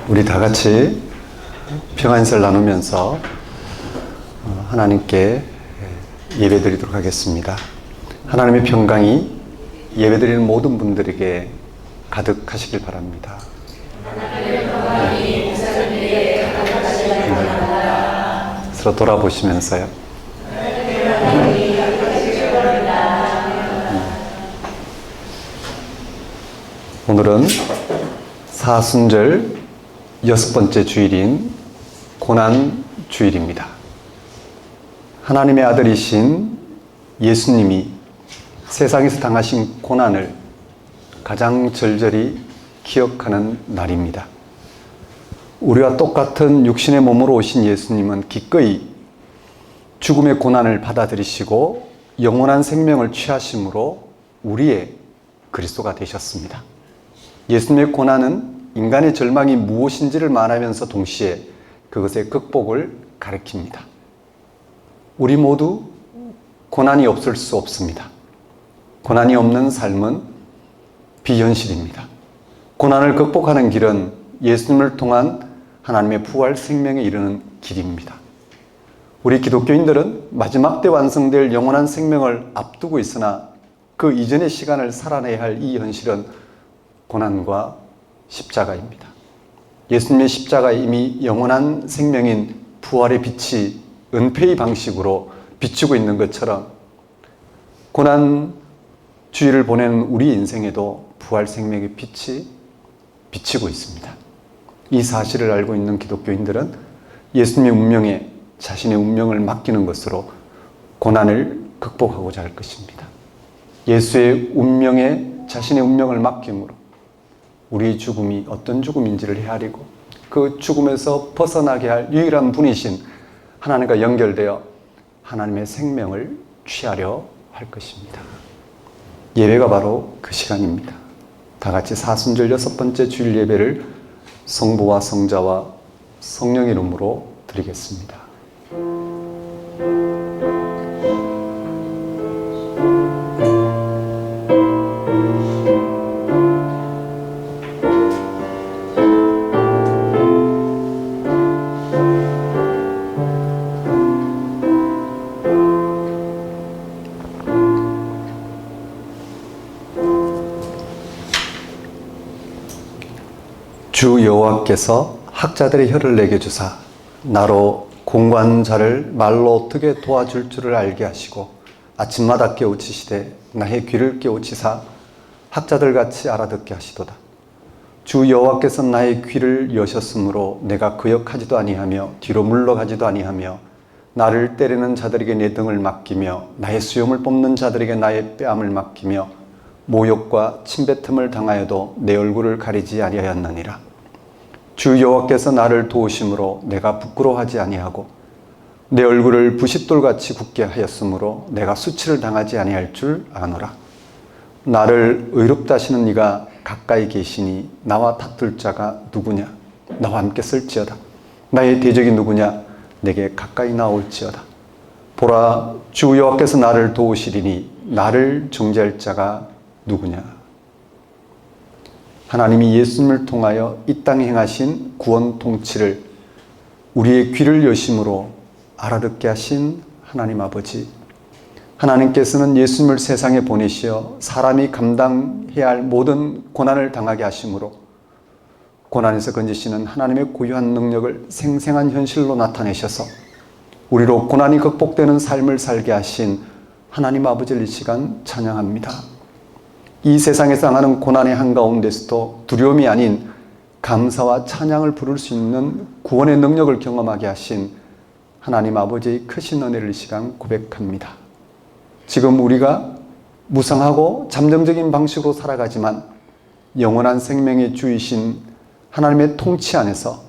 우리 다 같이 평안인사를 나누면서 하나님께 예배드리도록 하겠습니다. 하나님의 평강이 예배드리는 모든 분들에게 가득하시길 바랍니다. 서로 돌아보시면서요. 오늘은 사순절 6번째 주일인 고난주일입니다. 하나님의 아들이신 예수님이 세상에서 당하신 고난을 가장 절절히 기억하는 날입니다. 우리와 똑같은 육신의 몸으로 오신 예수님은 기꺼이 죽음의 고난을 받아들이시고 영원한 생명을 취하심으로 우리의 그리스도가 되셨습니다. 예수님의 고난은 인간의 절망이 무엇인지를 말하면서 동시에 그것의 극복을 가리킵니다. 우리 모두 고난이 없을 수 없습니다. 고난이 없는 삶은 비현실입니다. 고난을 극복하는 길은 예수님을 통한 하나님의 부활 생명에 이르는 길입니다. 우리 기독교인들은 마지막 때 완성될 영원한 생명을 앞두고 있으나 그 이전의 시간을 살아내야 할 이 현실은 고난과 십자가입니다. 예수님의 십자가 이미 영원한 생명인 부활의 빛이 은폐의 방식으로 비추고 있는 것처럼 고난 주일을 보내는 우리 인생에도 부활 생명의 빛이 비치고 있습니다. 이 사실을 알고 있는 기독교인들은 예수님의 운명에 자신의 운명을 맡기는 것으로 고난을 극복하고자 할 것입니다. 예수의 운명에 자신의 운명을 맡김으로 우리 죽음이 어떤 죽음인지를 헤아리고 그 죽음에서 벗어나게 할 유일한 분이신 하나님과 연결되어 하나님의 생명을 취하려 할 것입니다. 예배가 바로 그 시간입니다. 다 같이 사순절 6번째 주일 예배를 성부와 성자와 성령의 이름으로 드리겠습니다. 주 여호와께서 학자들의 혀를 내게 주사 나로 공고한 자를 말로 어떻게 도와줄 줄을 알게 하시고 아침마다 깨우치시되 나의 귀를 깨우치사 학자들같이 알아듣게 하시도다. 주 여호와께서 나의 귀를 여셨으므로 내가 거역하지도 아니하며 뒤로 물러가지도 아니하며 나를 때리는 자들에게 내 등을 맡기며 나의 수염을 뽑는 자들에게 나의 뺨을 맡기며 모욕과 침뱉음을 당하여도 내 얼굴을 가리지 아니하였느니라. 주 여호와께서 나를 도우심으로 내가 부끄러워하지 아니하고 내 얼굴을 부싯돌같이 굳게 하였으므로 내가 수치를 당하지 아니할 줄 아노라. 나를 의롭다 하시는 이가 가까이 계시니 나와 다툴 자가 누구냐? 나와 함께 쓸지어다. 나의 대적이 누구냐? 내게 가까이 나올지어다. 보라, 주 여호와께서 나를 도우시리니 나를 정죄할 자가 누구냐? 하나님이 예수님을 통하여 이 땅에 행하신 구원 통치를 우리의 귀를 여심으로 알아듣게 하신 하나님 아버지, 하나님께서는 예수님을 세상에 보내시어 사람이 감당해야 할 모든 고난을 당하게 하심으로 고난에서 건지시는 하나님의 고유한 능력을 생생한 현실로 나타내셔서 우리로 고난이 극복되는 삶을 살게 하신 하나님 아버지를 이 시간 찬양합니다. 이 세상에서 당하는 고난의 한가운데서도 두려움이 아닌 감사와 찬양을 부를 수 있는 구원의 능력을 경험하게 하신 하나님 아버지의 크신 은혜를 이 시간 고백합니다. 지금 우리가 무상하고 잠정적인 방식으로 살아가지만 영원한 생명의 주이신 하나님의 통치 안에서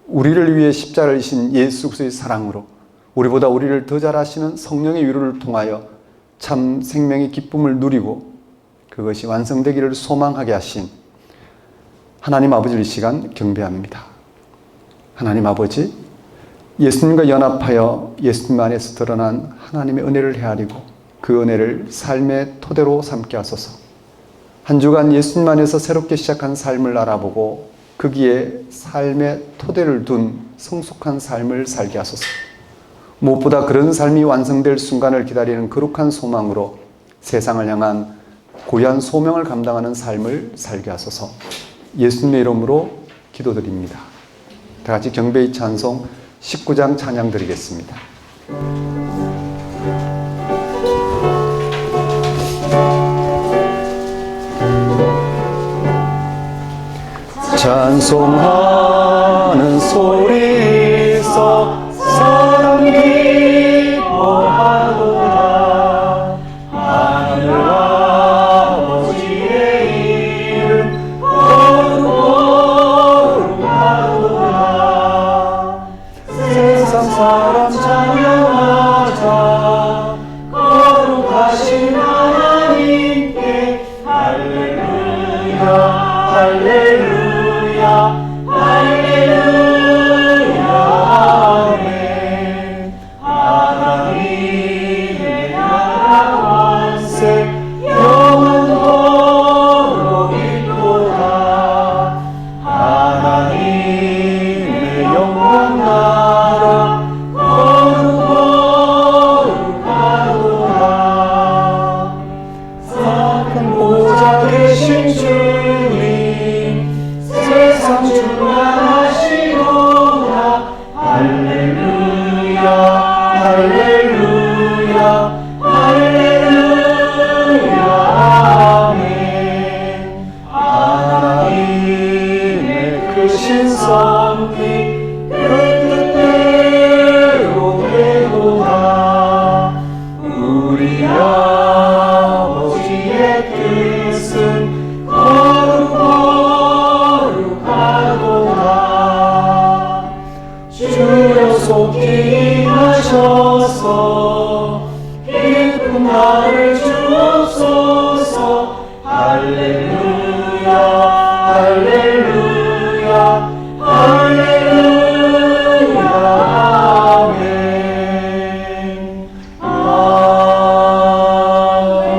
우리를 위해 십자가를 지신 예수 그리스도의 사랑으로 우리보다 우리를 더 잘 아시는 성령의 위로를 통하여 참 생명의 기쁨을 누리고 그것이 완성되기를 소망하게 하신 하나님 아버지를 이 시간 경배합니다. 하나님 아버지, 예수님과 연합하여 예수님 안에서 드러난 하나님의 은혜를 헤아리고 그 은혜를 삶의 토대로 삼게 하소서. 한 주간 예수님 안에서 새롭게 시작한 삶을 알아보고 거기에 삶의 토대를 둔 성숙한 삶을 살게 하소서. 무엇보다 그런 삶이 완성될 순간을 기다리는 거룩한 소망으로 세상을 향한 고유한 소명을 감당하는 삶을 살게 하소서. 예수님의 이름으로 기도드립니다. 다 같이 경배의 찬송 19장 찬양 드리겠습니다. 찬송하는 소리서 사랑 기뻐하도다. 하늘 아버지의 이름 거룩하도다. 세상 사람 찬양하자. 거룩하신 하나님께 할렐루야 할렐루야 할렐루야 아멘. 하나님의 나라 완세 영원토록 있도다. 하나님의 영원 나라 거룩하도다. 사탄 보좌 계신 주님 세상 주관하시도다. 할렐루야 할렐루야 할렐루야 아멘. 하나님의 크신 섭리 그 뜻대로 되도다. 우리 아버지의 뜻은 거룩하도다. 주여 속히 임하셔서 기쁜 날을 주옵소서. 할렐루야 할렐루야 할렐루야 아멘.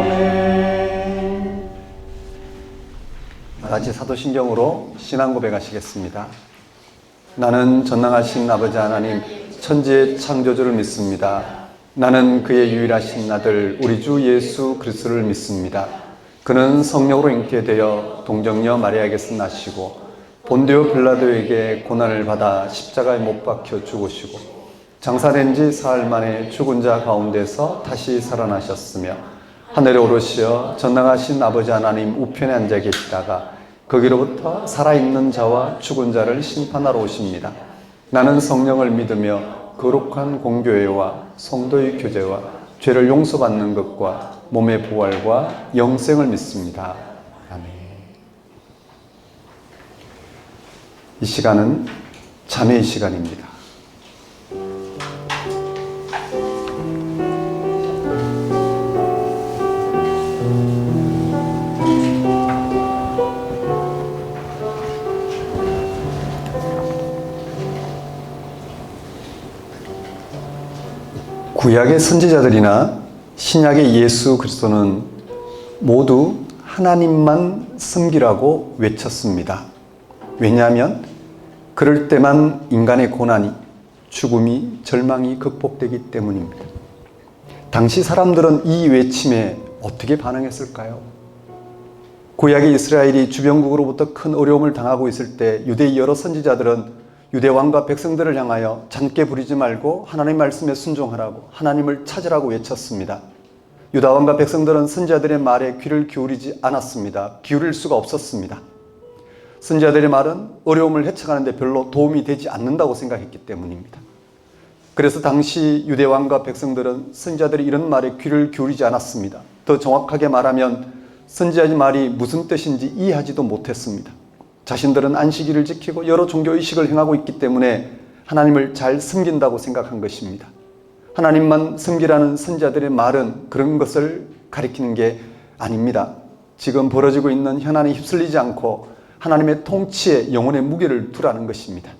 아멘. 같이 사도신경으로 신앙 고백하시겠습니다. 나는 전능하신 아버지 하나님 천지의 창조주를 믿습니다. 나는 그의 유일하신 아들 우리 주 예수 그리스도를 믿습니다. 그는 성령으로 잉태되어 동정녀 마리아에게서 나시고 본디오 빌라도에게 고난을 받아 십자가에 못 박혀 죽으시고 장사된 지 사흘 만에 죽은 자 가운데서 다시 살아나셨으며 하늘에 오르시어 전능하신 아버지 하나님 우편에 앉아 계시다가 거기로부터 살아있는 자와 죽은 자를 심판하러 오십니다. 나는 성령을 믿으며 거룩한 공교회와 성도의 교제와 죄를 용서받는 것과 몸의 부활과 영생을 믿습니다. 아멘. 이 시간은 자매의 시간입니다. 구약의 선지자들이나 신약의 예수 그리스도는 모두 하나님만 섬기라고 외쳤습니다. 왜냐하면 그럴 때만 인간의 고난이, 죽음이, 절망이 극복되기 때문입니다. 당시 사람들은 이 외침에 어떻게 반응했을까요? 구약의 이스라엘이 주변국으로부터 큰 어려움을 당하고 있을 때 유대의 여러 선지자들은 유대 왕과 백성들을 향하여 잔깨 부리지 말고 하나님의 말씀에 순종하라고, 하나님을 찾으라고 외쳤습니다. 유다 왕과 백성들은 선지자들의 말에 귀를 기울이지 않았습니다. 기울일 수가 없었습니다. 선지자들의 말은 어려움을 헤쳐가는 데 별로 도움이 되지 않는다고 생각했기 때문입니다. 그래서 당시 유대 왕과 백성들은 선지자들이 이런 말에 귀를 기울이지 않았습니다. 더 정확하게 말하면 선지자의 말이 무슨 뜻인지 이해하지도 못했습니다. 자신들은 안식일을 지키고 여러 종교의식을 행하고 있기 때문에 하나님을 잘 섬긴다고 생각한 것입니다. 하나님만 섬기라는 선지자들의 말은 그런 것을 가리키는 게 아닙니다. 지금 벌어지고 있는 현안에 휩쓸리지 않고 하나님의 통치에 영혼의 무게를 두라는 것입니다.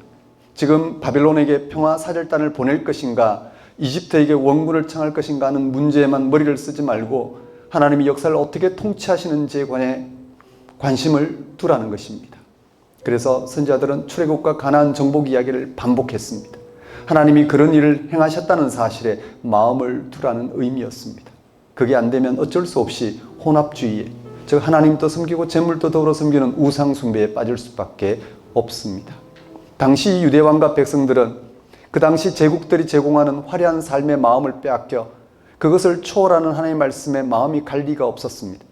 지금 바벨론에게 평화사절단을 보낼 것인가, 이집트에게 원군을 청할 것인가 하는 문제에만 머리를 쓰지 말고 하나님이 역사를 어떻게 통치하시는지에 관해 관심을 두라는 것입니다. 그래서 선지자들은 출애굽과 가나안 정복 이야기를 반복했습니다. 하나님이 그런 일을 행하셨다는 사실에 마음을 두라는 의미였습니다. 그게 안 되면 어쩔 수 없이 혼합주의에, 즉 하나님도 섬기고 재물도 더불어 섬기는 우상 숭배에 빠질 수밖에 없습니다. 당시 유대왕과 백성들은 그 당시 제국들이 제공하는 화려한 삶의 마음을 빼앗겨 그것을 초월하는 하나님의 말씀에 마음이 갈 리가 없었습니다.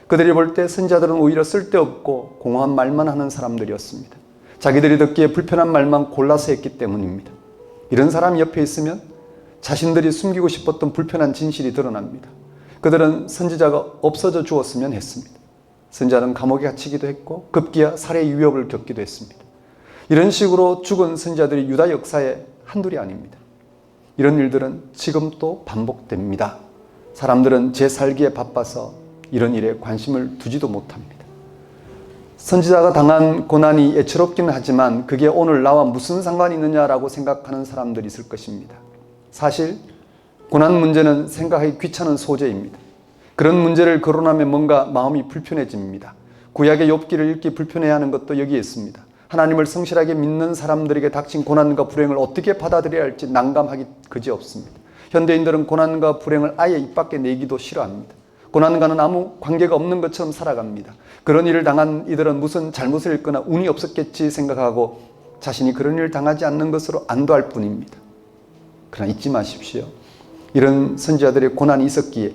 그들이 볼 때 선지자들은 오히려 쓸데없고 공허한 말만 하는 사람들이었습니다. 자기들이 듣기에 불편한 말만 골라서 했기 때문입니다. 이런 사람이 옆에 있으면 자신들이 숨기고 싶었던 불편한 진실이 드러납니다. 그들은 선지자가 없어져 주었으면 했습니다. 선지자는 감옥에 갇히기도 했고 급기야 살해 위협을 겪기도 했습니다. 이런 식으로 죽은 선지자들이 유다 역사에 한둘이 아닙니다. 이런 일들은 지금 또 반복됩니다. 사람들은 제 살기에 바빠서 이런 일에 관심을 두지도 못합니다. 선지자가 당한 고난이 애처롭긴 하지만 그게 오늘 나와 무슨 상관이 있느냐라고 생각하는 사람들이 있을 것입니다. 사실 고난 문제는 생각하기 귀찮은 소재입니다. 그런 문제를 거론하면 뭔가 마음이 불편해집니다. 구약의 욥기를 읽기 불편해하는 것도 여기에 있습니다. 하나님을 성실하게 믿는 사람들에게 닥친 고난과 불행을 어떻게 받아들여야 할지 난감하기 그지없습니다. 현대인들은 고난과 불행을 아예 입 밖에 내기도 싫어합니다. 고난과는 아무 관계가 없는 것처럼 살아갑니다. 그런 일을 당한 이들은 무슨 잘못을 했거나 운이 없었겠지 생각하고 자신이 그런 일을 당하지 않는 것으로 안도할 뿐입니다. 그러나 잊지 마십시오. 이런 선지자들의 고난이 있었기에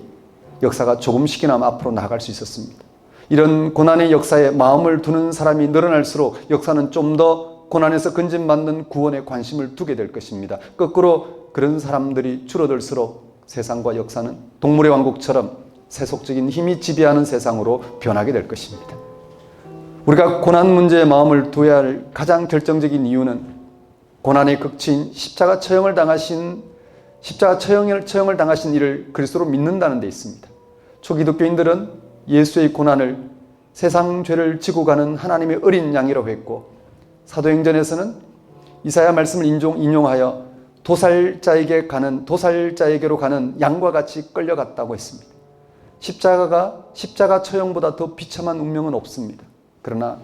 역사가 조금씩이나마 앞으로 나아갈 수 있었습니다. 이런 고난의 역사에 마음을 두는 사람이 늘어날수록 역사는 좀 더 고난에서 건진받는 구원에 관심을 두게 될 것입니다. 거꾸로 그런 사람들이 줄어들수록 세상과 역사는 동물의 왕국처럼 세속적인 힘이 지배하는 세상으로 변하게 될 것입니다. 우리가 고난 문제에 마음을 둬야 할 가장 결정적인 이유는 고난의 극치인 십자가 처형을 당하신 일을 그리스도로 믿는다는 데 있습니다. 초기독교인들은 예수의 고난을 세상 죄를 지고 가는 하나님의 어린 양이라고 했고, 사도행전에서는 이사야 말씀을 인용하여 도살자에게로 가는 양과 같이 끌려갔다고 했습니다. 십자가 처형보다 더 비참한 운명은 없습니다. 그러나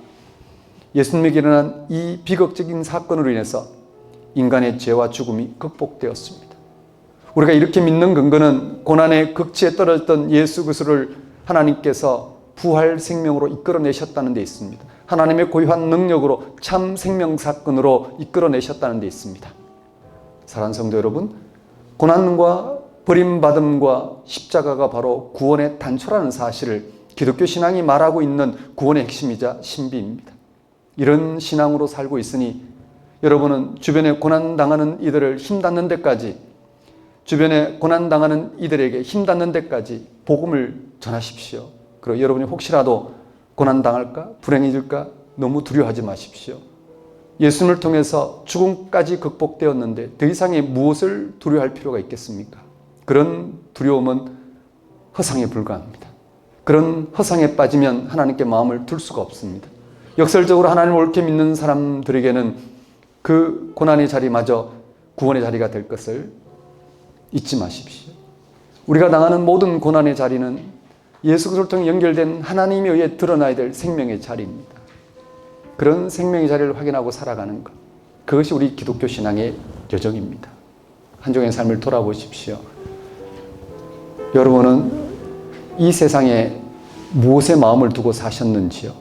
예수님에게 일어난 이 비극적인 사건으로 인해서 인간의 죄와 죽음이 극복되었습니다. 우리가 이렇게 믿는 근거는 고난의 극치에 떨어졌던 예수 그리스도를 하나님께서 부활 생명으로 이끌어내셨다는 데 있습니다. 하나님의 고유한 능력으로 참 생명 사건으로 이끌어내셨다는 데 있습니다. 사랑하는 성도 여러분, 고난과 버림받음과 십자가가 바로 구원의 단초라는 사실을 기독교 신앙이 말하고 있는 구원의 핵심이자 신비입니다. 이런 신앙으로 살고 있으니 여러분은 주변에 고난당하는 이들을 힘닿는 데까지, 주변에 고난당하는 이들에게 힘닿는 데까지 복음을 전하십시오. 그리고 여러분이 혹시라도 고난당할까? 불행해질까? 너무 두려워하지 마십시오. 예수님을 통해서 죽음까지 극복되었는데 더 이상의 무엇을 두려워할 필요가 있겠습니까? 그런 두려움은 허상에 불과합니다. 그런 허상에 빠지면 하나님께 마음을 둘 수가 없습니다. 역설적으로 하나님을 옳게 믿는 사람들에게는 그 고난의 자리마저 구원의 자리가 될 것을 잊지 마십시오. 우리가 당하는 모든 고난의 자리는 예수 그리스도를 통해 연결된 하나님에 의해 드러나야 될 생명의 자리입니다. 그런 생명의 자리를 확인하고 살아가는 것, 그것이 우리 기독교 신앙의 여정입니다. 한 주간의 삶을 돌아보십시오. 여러분은 이 세상에 무엇에 마음을 두고 사셨는지요?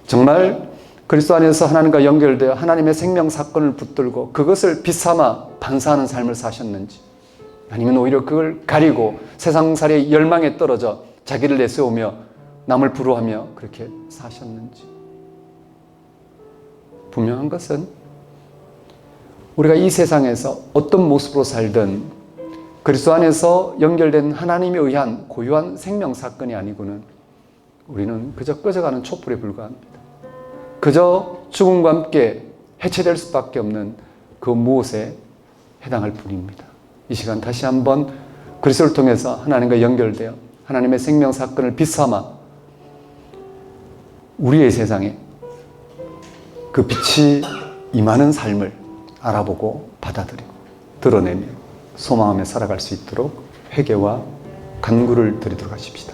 정말 그리스도 안에서 하나님과 연결되어 하나님의 생명 사건을 붙들고 그것을 빛삼아 반사하는 삶을 사셨는지, 아니면 오히려 그걸 가리고 세상살이의 열망에 떨어져 자기를 내세우며 남을 부러워하며 그렇게 사셨는지. 분명한 것은 우리가 이 세상에서 어떤 모습으로 살든 그리스도 안에서 연결된 하나님에 의한 고유한 생명 사건이 아니고는 우리는 그저 꺼져가는 촛불에 불과합니다. 그저 죽음과 함께 해체될 수밖에 없는 그 무엇에 해당할 뿐입니다. 이 시간 다시 한번 그리스도를 통해서 하나님과 연결되어 하나님의 생명 사건을 빛삼아 우리의 세상에 그 빛이 임하는 삶을 알아보고 받아들이고 드러내며 소망하며 살아갈 수 있도록 회개와 간구를 드리도록 하십시다.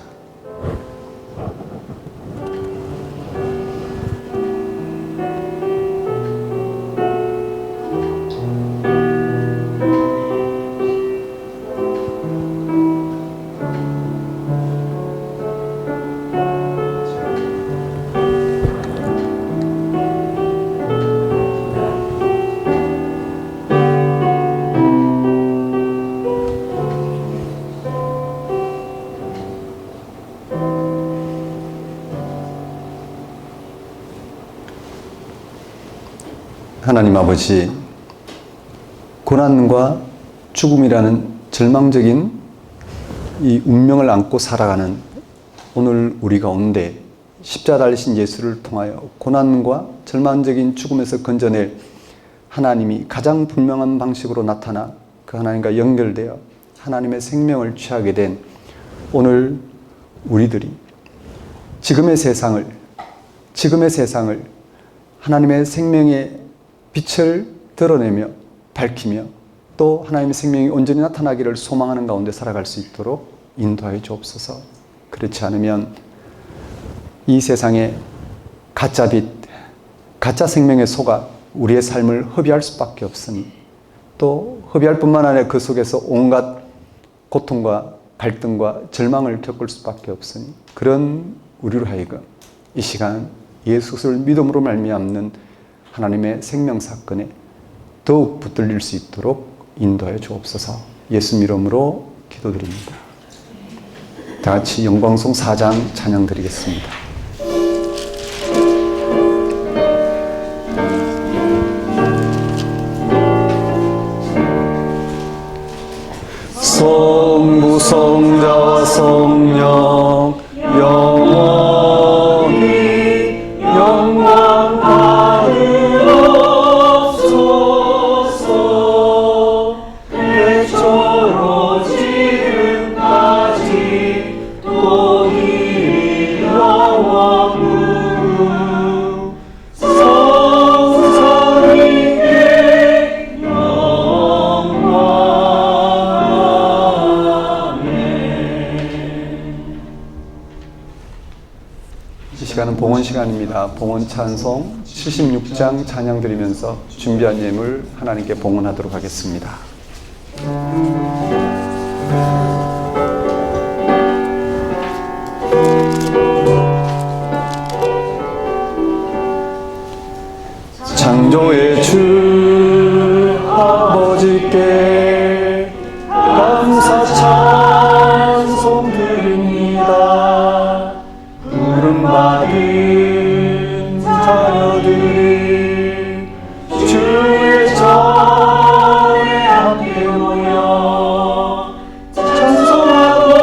하나님 아버지, 고난과 죽음이라는 절망적인 이 운명을 안고 살아가는 오늘 우리 가운데 십자가 달리신 예수를 통하여 고난과 절망적인 죽음에서 건져낼 하나님이 가장 분명한 방식으로 나타나 그 하나님과 연결되어 하나님의 생명을 취하게 된 오늘 우리들이 지금의 세상을 하나님의 생명의 빛을 드러내며 밝히며 또 하나님의 생명이 온전히 나타나기를 소망하는 가운데 살아갈 수 있도록 인도하여 주옵소서. 그렇지 않으면 이 세상에 가짜 빛, 가짜 생명의 속아 우리의 삶을 허비할 수밖에 없으니 또 허비할 뿐만 아니라 그 속에서 온갖 고통과 갈등과 절망을 겪을 수밖에 없으니 그런 우리로 하여금 이 시간 예수 그리스도를 믿음으로 말미암는 하나님의 생명 사건에 더욱 붙들릴 수 있도록 인도하여 주옵소서. 예수 이름으로 기도드립니다. 다 같이 영광송 4장 찬양 드리겠습니다. 성부 성자와 성령 영원히 영광 받으옵소서. 태초로 지금까지 또 이 영원무 성삼위께 이 시간은 봉헌 시간입니다. 봉헌 찬송 76장 찬양 드리면서 준비한 예물 하나님께 봉헌하도록 하겠습니다. 창조의 주 아버지께 감사 찬송 드립니다. 부름받은 자녀들이 주의 전에 함께 모여 찬송하고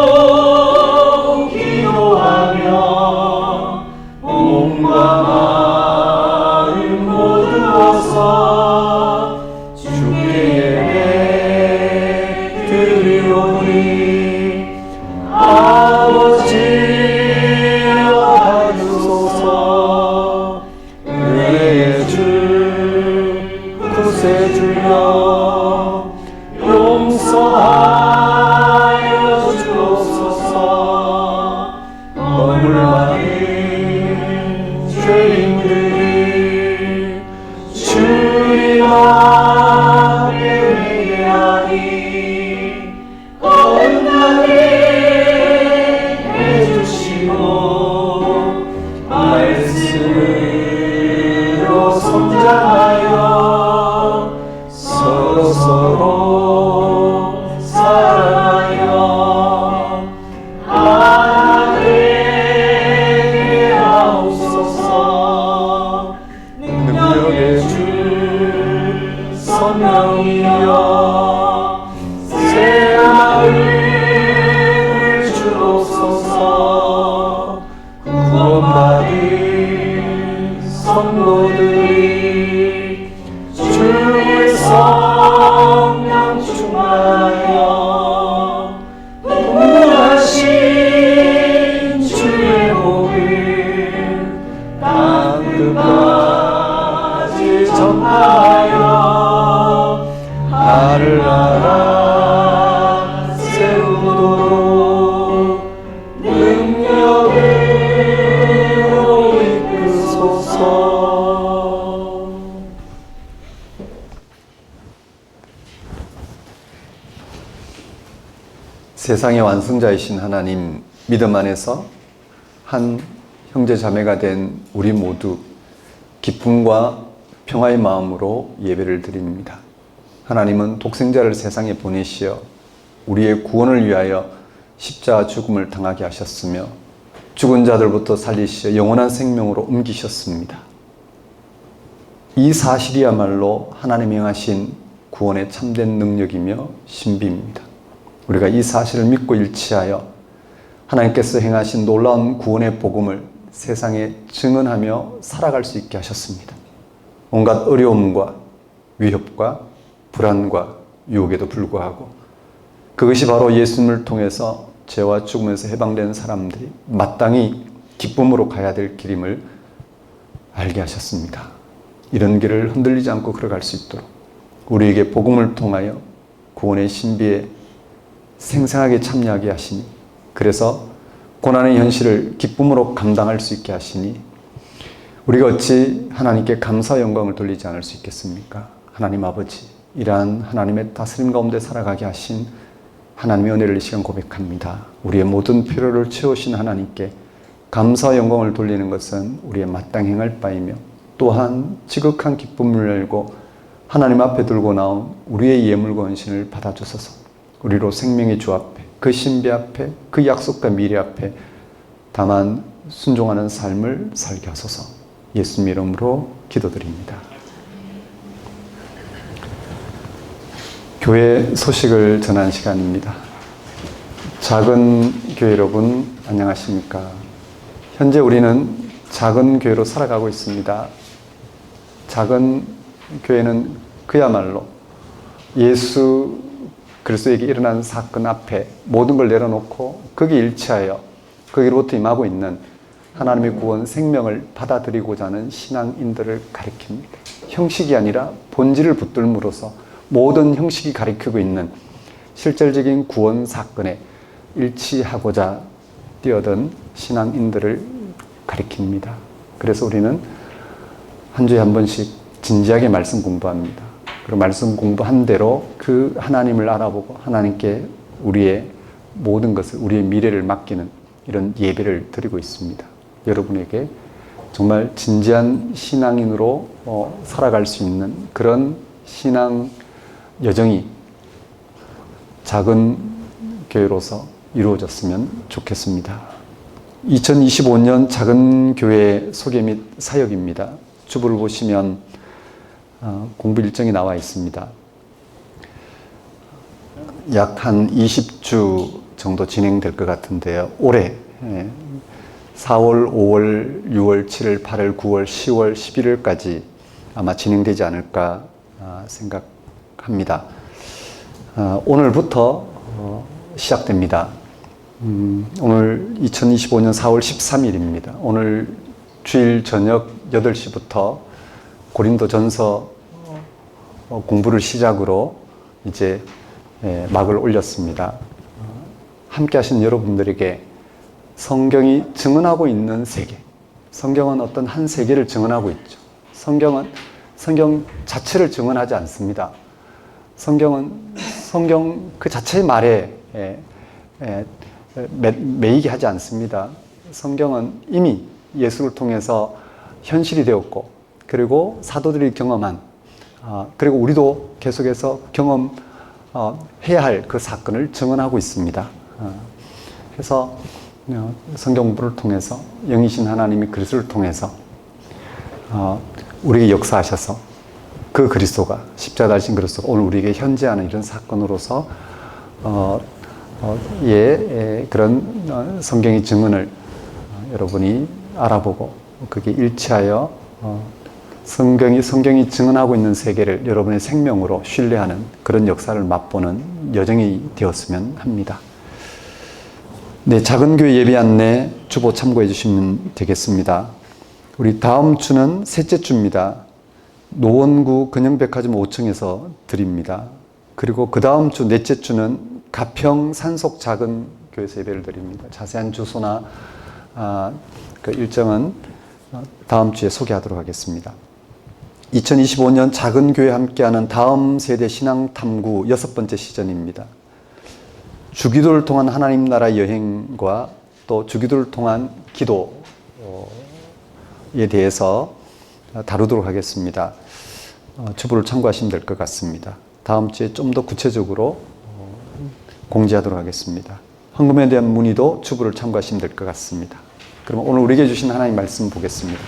기도하며 몸과 마음 모두어서 주께 예배 드리오니 아버지 주여 용서하여 주옵소서. 허물 많은 죄인들이 주님 앞에 회개하니 거듭나게 해주시고 말씀으로 성장하여 서로 사랑하여 하나 되게 하옵소서. 능력의 주 성령이여 새 마음을 주옵소서. 구원받은 성도들이 주의 성령 충만하여 풍부하신 주의 복을 땅끝까지 전하여 하늘나라 세우도록 능력으로 이끄소서. 세상의 완성자이신 하나님, 믿음 안에서 한 형제 자매가 된 우리 모두 기쁨과 평화의 마음으로 예배를 드립니다. 하나님은 독생자를 세상에 보내시어 우리의 구원을 위하여 십자가 죽음을 당하게 하셨으며 죽은 자들부터 살리시어 영원한 생명으로 옮기셨습니다. 이 사실이야말로 하나님이 행하신 구원의 참된 능력이며 신비입니다. 우리가 이 사실을 믿고 일치하여 하나님께서 행하신 놀라운 구원의 복음을 세상에 증언하며 살아갈 수 있게 하셨습니다. 온갖 어려움과 위협과 불안과 유혹에도 불구하고 그것이 바로 예수님을 통해서 죄와 죽음에서 해방된 사람들이 마땅히 기쁨으로 가야 될 길임을 알게 하셨습니다. 이런 길을 흔들리지 않고 걸어갈 수 있도록 우리에게 복음을 통하여 구원의 신비에 생생하게 참여하게 하시니, 그래서 고난의 현실을 기쁨으로 감당할 수 있게 하시니 우리가 어찌 하나님께 감사 영광을 돌리지 않을 수 있겠습니까? 하나님 아버지, 이러한 하나님의 다스림 가운데 살아가게 하신 하나님의 은혜를 이 시간 고백합니다. 우리의 모든 필요를 채우신 하나님께 감사 영광을 돌리는 것은 우리의 마땅히 행할 바이며, 또한 지극한 기쁨을 열고 하나님 앞에 들고 나온 우리의 예물과 헌신을 받아주소서. 우리로 생명의 주 앞에, 그 신비 앞에, 그 약속과 미래 앞에 다만 순종하는 삶을 살게 하소서. 예수님 이름으로 기도드립니다. 교회 소식을 전하는 시간입니다. 작은 교회 여러분, 안녕하십니까? 현재 우리는 작은 교회로 살아가고 있습니다. 작은 교회는 그야말로 예수 그리스도에게 일어난 사건 앞에 모든 걸 내려놓고 거기에 일치하여 거기로부터 임하고 있는 하나님의 구원 생명을 받아들이고자 하는 신앙인들을 가리킵니다. 형식이 아니라 본질을 붙들므로써 모든 형식이 가리키고 있는 실질적인 구원 사건에 일치하고자 뛰어든 신앙인들을 가리킵니다. 그래서 우리는 한 주에 한 번씩 진지하게 말씀 공부합니다. 그리고 말씀 공부한 대로 그 하나님을 알아보고 하나님께 우리의 모든 것을, 우리의 미래를 맡기는 이런 예배를 드리고 있습니다. 여러분에게 정말 진지한 신앙인으로 살아갈 수 있는 그런 신앙 여정이 작은 교회로서 이루어졌으면 좋겠습니다. 2025년 작은 교회 소개 및 사역입니다. 주보를 보시면 공부 일정이 나와 있습니다. 약 한 20주 정도 진행될 것 같은데요. 올해 4월, 5월, 6월, 7월, 8월, 9월, 10월, 11월까지 아마 진행되지 않을까 생각합니다. 오늘부터 시작됩니다. 오늘 2025년 4월 13일입니다. 오늘 주일 저녁 8시부터 고린도전서 공부를 시작으로 이제 막을 올렸습니다. 함께 하신 여러분들에게 성경이 증언하고 있는 세계, 성경은 어떤 한 세계를 증언하고 있죠. 성경은 성경 자체를 증언하지 않습니다. 성경은 성경 그 자체의 말에 매이게 하지 않습니다. 성경은 이미 예수를 통해서 현실이 되었고, 그리고 사도들이 경험한, 그리고 우리도 계속해서 경험해야 할 그 사건을 증언하고 있습니다. 그래서 성경 공부를 통해서 영이신 하나님이 그리스도를 통해서 우리에게 역사하셔서 그 그리스도가, 십자가 달신 그리스도가 오늘 우리에게 현재하는 이런 사건으로서 그런 성경의 증언을 여러분이 알아보고 거기에 일치하여 성경이 증언하고 있는 세계를 여러분의 생명으로 신뢰하는 그런 역사를 맛보는 여정이 되었으면 합니다. 네, 작은 교회 예배 안내 주보 참고해 주시면 되겠습니다. 우리 다음 주는 셋째 주입니다. 노원구 근영백화점 5층에서 드립니다. 그리고 그 다음 주 넷째 주는 가평 산속 작은 교회에서 예배를 드립니다. 자세한 주소나 그 일정은 다음 주에 소개하도록 하겠습니다. 2025년 작은 교회 함께하는 다음 세대 신앙 탐구 6번째 시즌입니다. 주기도를 통한 하나님 나라 여행과 또 주기도를 통한 기도에 대해서 다루도록 하겠습니다. 주보를 참고하시면 될 것 같습니다. 다음 주에 좀 더 구체적으로 공지하도록 하겠습니다. 헌금에 대한 문의도 주보를 참고하시면 될 것 같습니다. 그럼 오늘 우리에게 주신 하나님 말씀 보겠습니다.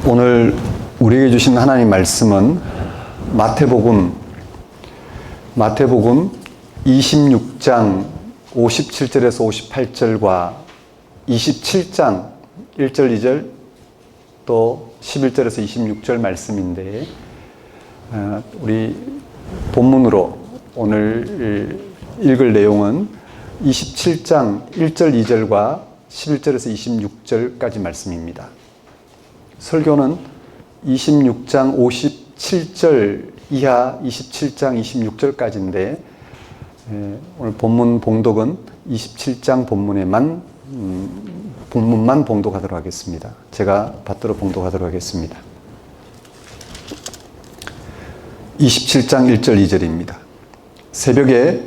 오늘 우리에게 주신 하나님 말씀은 마태복음 26장 57절에서 58절과 27장 1절, 2절 또 11절에서 26절 말씀인데, 우리 본문으로 오늘 읽을 내용은 27장 1절, 2절과 11절에서 26절까지 말씀입니다. 설교는 26장 57절 이하 27장 26절까지인데, 오늘 본문 봉독은 27장 본문만 봉독하도록 하겠습니다. 제가 받들어 봉독하도록 하겠습니다. 27장 1절 2절입니다. 새벽에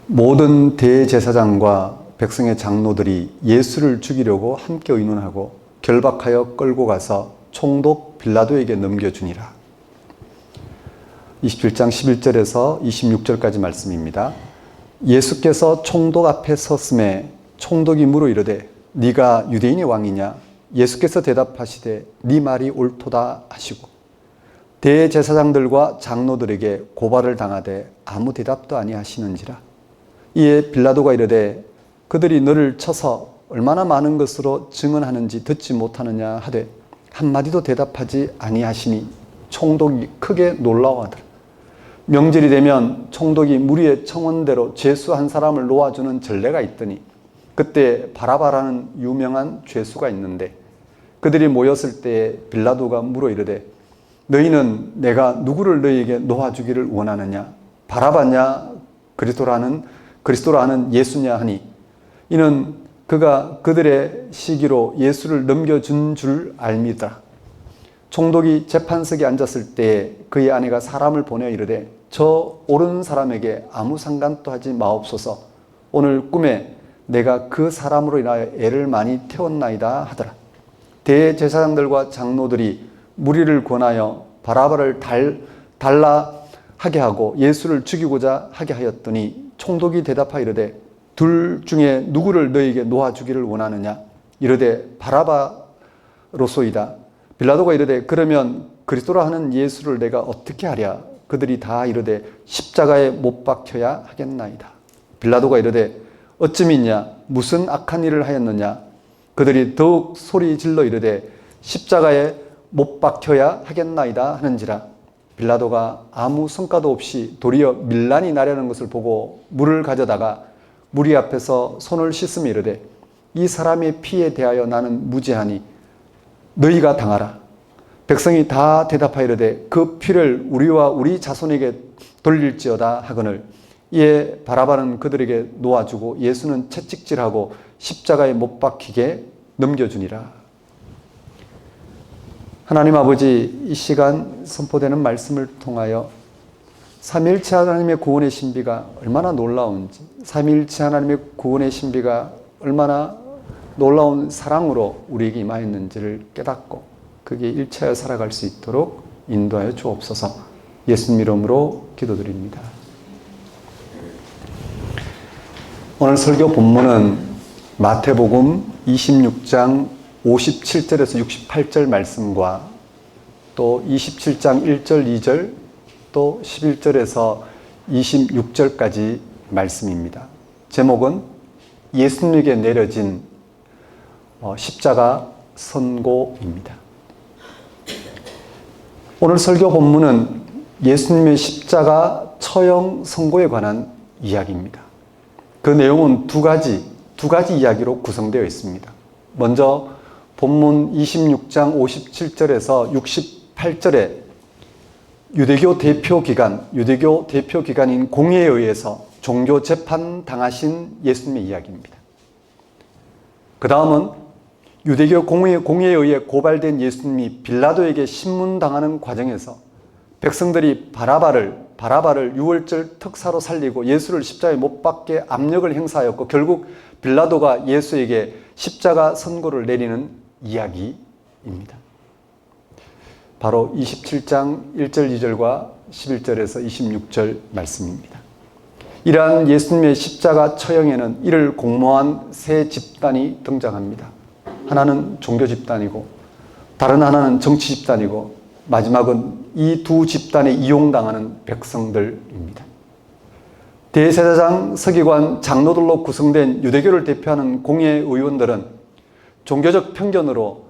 모든 대제사장과 백성의 장로들이 예수를 죽이려고 함께 의논하고 결박하여 끌고 가서 총독 빌라도에게 넘겨주니라. 27장 11절에서 26절까지 말씀입니다. 예수께서 총독 앞에 섰음에 총독이 물어 이르되 네가 유대인의 왕이냐? 예수께서 대답하시되 네 말이 옳도다 하시고 대제사장들과 장로들에게 고발을 당하되 아무 대답도 아니하시는지라. 이에 빌라도가 이르되 그들이 너를 쳐서 얼마나 많은 것으로 증언하는지 듣지 못하느냐 하되 한마디도 대답하지 아니하시니 총독이 크게 놀라워하더라. 명절이 되면 총독이 무리의 청원대로 죄수 한 사람을 놓아주는 전례가 있더니 그때 바라바라는 유명한 죄수가 있는데 그들이 모였을 때에 빌라도가 물어 이르되 너희는 내가 누구를 너희에게 놓아주기를 원하느냐? 바라바냐? 그리스도라는 예수냐 하니 이는 그가 그들의 시기로 예수를 넘겨준 줄 알미더라. 총독이 재판석에 앉았을 때에 그의 아내가 사람을 보내 이르되 저 오른 사람에게 아무 상관도 하지 마옵소서. 오늘 꿈에 내가 그 사람으로 인하여 애를 많이 태웠나이다 하더라. 대제사장들과 장로들이 무리를 권하여 바라바를 달라 하게 하고 예수를 죽이고자 하게 하였더니 총독이 대답하여 이르되 둘 중에 누구를 너에게 놓아주기를 원하느냐? 이르되 바라바로소이다. 빌라도가 이르되 그러면 그리스도라 하는 예수를 내가 어떻게 하랴? 그들이 다 이르되 십자가에 못 박혀야 하겠나이다. 빌라도가 이르되 어찌미냐? 무슨 악한 일을 하였느냐? 그들이 더욱 소리 질러 이르되 십자가에 못 박혀야 하겠나이다 하는지라. 빌라도가 아무 성과도 없이 도리어 밀란이 나려는 것을 보고 물을 가져다가 무리 앞에서 손을 씻으며 이르되 이 사람의 피에 대하여 나는 무죄하니 너희가 당하라. 백성이 다 대답하여 이르되 그 피를 우리와 우리 자손에게 돌릴지어다 하거늘 이에 바라바는 그들에게 놓아주고 예수는 채찍질하고 십자가에 못 박히게 넘겨주니라. 하나님 아버지, 이 시간 선포되는 말씀을 통하여 삼위일체 하나님의 구원의 신비가 얼마나 놀라운지, 삼위일체 하나님의 구원의 신비가 얼마나 놀라운 사랑으로 우리에게 임하였는지를 깨닫고 그게 일체하여 살아갈 수 있도록 인도하여 주옵소서. 예수님 이름으로 기도드립니다. 오늘 설교 본문은 마태복음 26장 57절에서 68절 말씀과 또 27장 1절, 2절 또 11절에서 26절까지 말씀입니다. 제목은 예수님에게 내려진 십자가 선고입니다. 오늘 설교 본문은 예수님의 십자가 처형 선고에 관한 이야기입니다. 그 내용은 두 가지 이야기로 구성되어 있습니다. 먼저 본문 26장 57절에서 68절에 유대교 대표기관인 공회에 의해서 종교 재판 당하신 예수님의 이야기입니다. 그 다음은 유대교 공회에 의해 고발된 예수님이 빌라도에게 신문당하는 과정에서 백성들이 바라바를 유월절 특사로 살리고 예수를 십자가에 못 박게 압력을 행사하였고 결국 빌라도가 예수에게 십자가 선고를 내리는 이야기입니다. 바로 27장 1절 2절과 11절에서 26절 말씀입니다. 이러한 예수님의 십자가 처형에는 이를 공모한 세 집단이 등장합니다. 하나는 종교 집단이고 다른 하나는 정치 집단이고 마지막은 이 두 집단에 이용당하는 백성들입니다. 대제사장, 서기관, 장로들로 구성된 유대교를 대표하는 공회의원들은 종교적 편견으로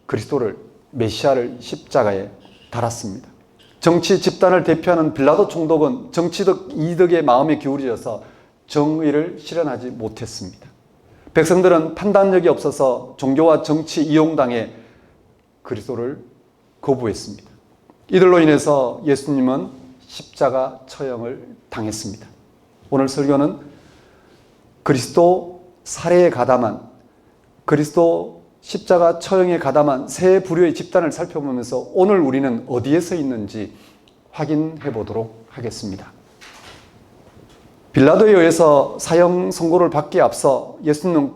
그리스도를, 메시아를 십자가에 달았습니다. 정치 집단을 대표하는 빌라도 총독은 정치적 이득에 마음에 기울여져서 정의를 실현하지 못했습니다. 백성들은 판단력이 없어서 종교와 정치 이용당해 그리스도를 거부했습니다. 이들로 인해서 예수님은 십자가 처형을 당했습니다. 오늘 설교는 그리스도 살해에 가담한, 그리스도 십자가 처형에 가담한 세 부류의 집단을 살펴보면서 오늘 우리는 어디에 서 있는지 확인해 보도록 하겠습니다. 빌라도에 의해서 사형 선고를 받기에 앞서 예수님은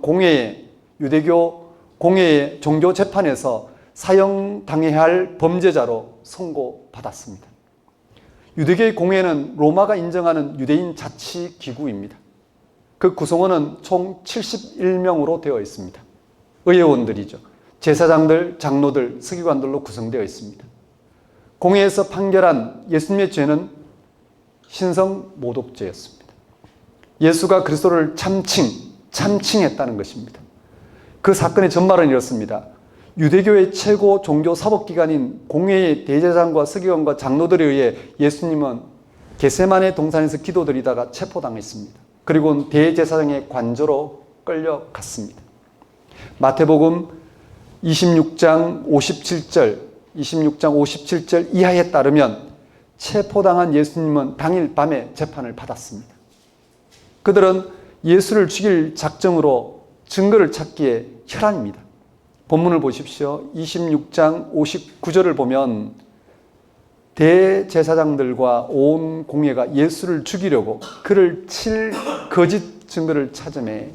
유대교 공회의 종교 재판에서 사형당해야 할 범죄자로 선고받았습니다. 유대교의 공회는 로마가 인정하는 유대인 자치기구입니다. 그 구성원은 총 71명으로 되어 있습니다. 의회원들이죠. 제사장들, 장로들, 서기관들로 구성되어 있습니다. 공회에서 판결한 예수님의 죄는 신성모독죄였습니다. 예수가 그리스도를 참칭했다는 것입니다. 그 사건의 전말은 이렇습니다. 유대교의 최고 종교 사법기관인 공회의 대제사장과 서기관과 장로들에 의해 예수님은 겟세마네 동산에서 기도드리다가 체포당했습니다. 그리고 대제사장의 관저로 끌려갔습니다. 마태복음 26장 57절 이하에 따르면 체포당한 예수님은 당일 밤에 재판을 받았습니다. 그들은 예수를 죽일 작정으로 증거를 찾기에 혈안입니다. 본문을 보십시오. 26장 59절을 보면 대제사장들과 온 공회가 예수를 죽이려고 그를 칠 거짓 증거를 찾으매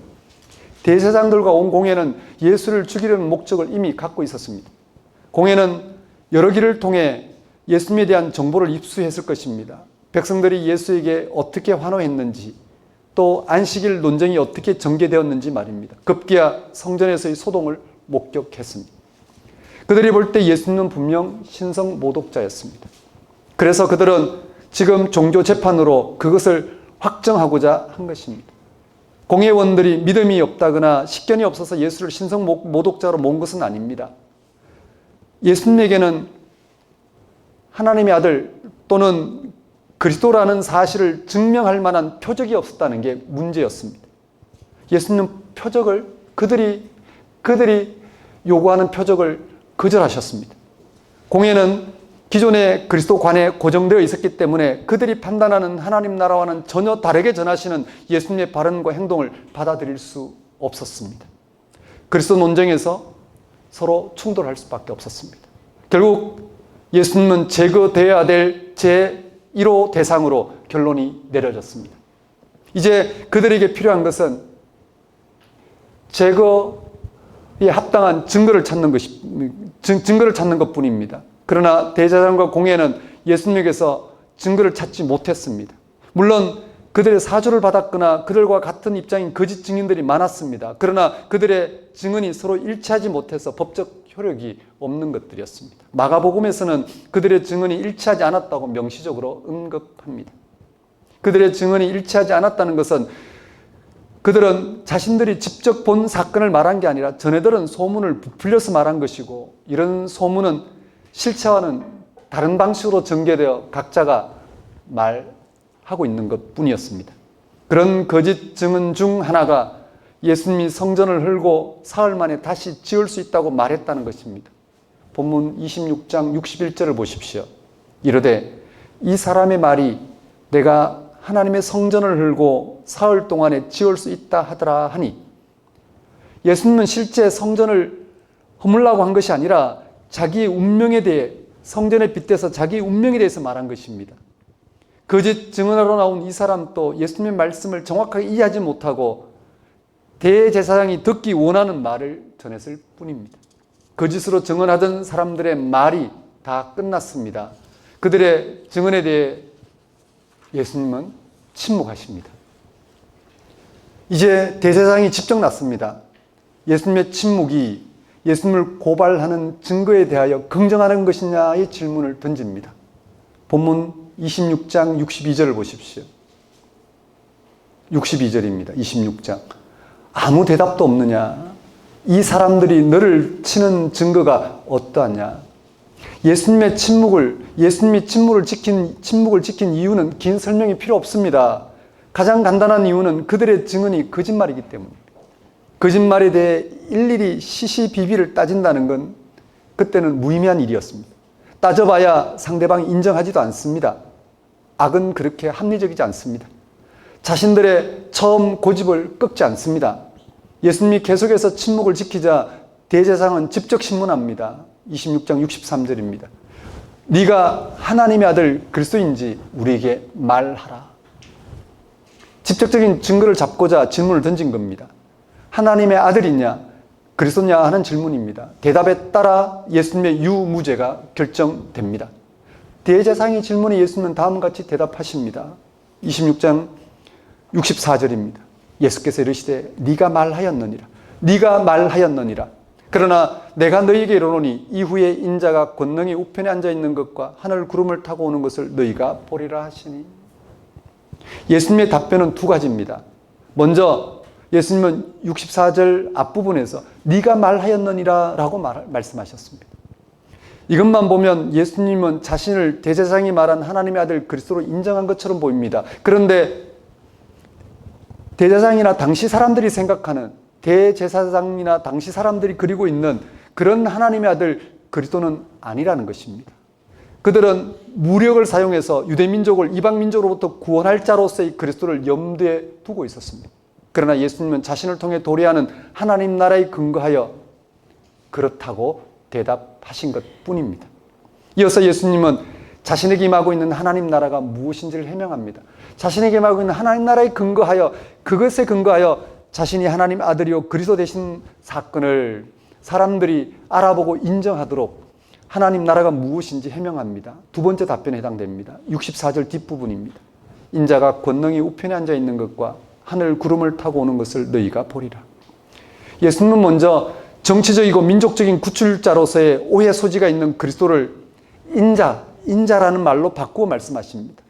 대제사장들과 온 공회는 예수를 죽이려는 목적을 이미 갖고 있었습니다. 공회는 여러 길을 통해 예수님에 대한 정보를 입수했을 것입니다. 백성들이 예수에게 어떻게 환호했는지, 또 안식일 논쟁이 어떻게 전개되었는지 말입니다. 급기야 성전에서의 소동을 목격했습니다. 그들이 볼 때 예수님은 분명 신성모독자였습니다. 그래서 그들은 지금 종교 재판으로 그것을 확정하고자 한 것입니다. 공회원들이 믿음이 없다거나 식견이 없어서 예수를 신성모독자로 모은 것은 아닙니다. 예수님에게는 하나님의 아들 또는 그리스도라는 사실을 증명할 만한 표적이 없었다는 게 문제였습니다. 예수님은 표적을 그들이 요구하는 표적을 거절하셨습니다. 공회는 기존의 그리스도관에 고정되어 있었기 때문에 그들이 판단하는 하나님 나라와는 전혀 다르게 전하시는 예수님의 발언과 행동을 받아들일 수 없었습니다. 그리스도 논쟁에서 서로 충돌할 수밖에 없었습니다. 결국 예수님은 제거되어야 될 제1호 대상으로 결론이 내려졌습니다. 이제 그들에게 필요한 것은 제거에 합당한 증거를 찾는 것뿐입니다. 그러나 대제사장과 공회는 예수님에게서 증거를 찾지 못했습니다. 물론 그들의 사주를 받았거나 그들과 같은 입장인 거짓 증인들이 많았습니다. 그러나 그들의 증언이 서로 일치하지 못해서 법적 효력이 없는 것들이었습니다. 마가복음에서는 그들의 증언이 일치하지 않았다고 명시적으로 언급합니다. 그들의 증언이 일치하지 않았다는 것은 그들은 자신들이 직접 본 사건을 말한 게 아니라 전해들은 소문을 부풀려서 말한 것이고, 이런 소문은 실체와는 다른 방식으로 전개되어 각자가 말하고 있는 것뿐이었습니다. 그런 거짓 증언 중 하나가 예수님이 성전을 헐고 사흘 만에 다시 지을 수 있다고 말했다는 것입니다. 본문 26장 61절을 보십시오. 이르되 이 사람의 말이 내가 하나님의 성전을 헐고 사흘 동안에 지을 수 있다 하더라 하니, 예수님은 실제 성전을 허물라고 한 것이 아니라 자기의 운명에 대해, 성전에 빗대서 자기의 운명에 대해서 말한 것입니다. 거짓 증언하러 나온 이 사람도 예수님의 말씀을 정확하게 이해하지 못하고 대제사장이 듣기 원하는 말을 전했을 뿐입니다. 거짓으로 증언하던 사람들의 말이 다 끝났습니다. 그들의 증언에 대해 예수님은 침묵하십니다. 이제 대제사장이 집정났습니다. 예수님의 침묵이 예수님을 고발하는 증거에 대하여 긍정하는 것이냐의 질문을 던집니다. 본문 26장 62절을 보십시오. 62절입니다. 26장. 아무 대답도 없느냐? 이 사람들이 너를 치는 증거가 어떠하냐? 예수님이 침묵을 지킨 이유는 긴 설명이 필요 없습니다. 가장 간단한 이유는 그들의 증언이 거짓말이기 때문입니다. 거짓말에 대해 일일이 시시비비를 따진다는 건 그때는 무의미한 일이었습니다. 따져봐야 상대방이 인정하지도 않습니다. 악은 그렇게 합리적이지 않습니다. 자신들의 처음 고집을 꺾지 않습니다. 예수님이 계속해서 침묵을 지키자 대제사장은 직접 신문합니다. 26장 63절입니다. 네가 하나님의 아들 그리스도인지 우리에게 말하라. 직접적인 증거를 잡고자 질문을 던진 겁니다. 하나님의 아들이냐 그리스도냐 하는 질문입니다. 대답에 따라 예수님의 유무죄가 결정됩니다. 대제사장의 질문에 예수님은 다음과 같이 대답하십니다. 26장 64절입니다. 예수께서 이르시되 네가 말하였느니라. 네가 말하였느니라. 그러나 내가 너희에게 이르노니 이후에 인자가 권능의 우편에 앉아있는 것과 하늘 구름을 타고 오는 것을 너희가 보리라 하시니. 예수님의 답변은 두 가지입니다. 먼저 예수님은 64절 앞부분에서 네가 말하였느니라 라고 말씀하셨습니다. 이것만 보면 예수님은 자신을 대제사장이 말한 하나님의 아들 그리스도로 인정한 것처럼 보입니다. 그런데 대제사장이나 당시 사람들이 생각하는 대제사장이나 당시 사람들이 그리고 있는 그런 하나님의 아들 그리스도는 아니라는 것입니다. 그들은 무력을 사용해서 유대민족을 이방민족으로부터 구원할 자로서의 그리스도를 염두에 두고 있었습니다. 그러나 예수님은 자신을 통해 도래하는 하나님 나라에 근거하여 그렇다고 대답하신 것뿐입니다. 이어서 예수님은 자신에게 임하고 있는 하나님 나라가 무엇인지를 해명합니다. 자신에게 임하고 있는 하나님 나라에 근거하여 그것에 근거하여 자신이 하나님 아들이요 그리스도 되신 사건을 사람들이 알아보고 인정하도록 하나님 나라가 무엇인지 해명합니다. 두 번째 답변에 해당됩니다. 64절 뒷부분입니다. 인자가 권능이 우편에 앉아 있는 것과 하늘 구름을 타고 오는 것을 너희가 보리라. 예수님은 먼저 정치적이고 민족적인 구출자로서의 오해 소지가 있는 그리스도를 인자라는 말로 바꾸어 말씀하십니다.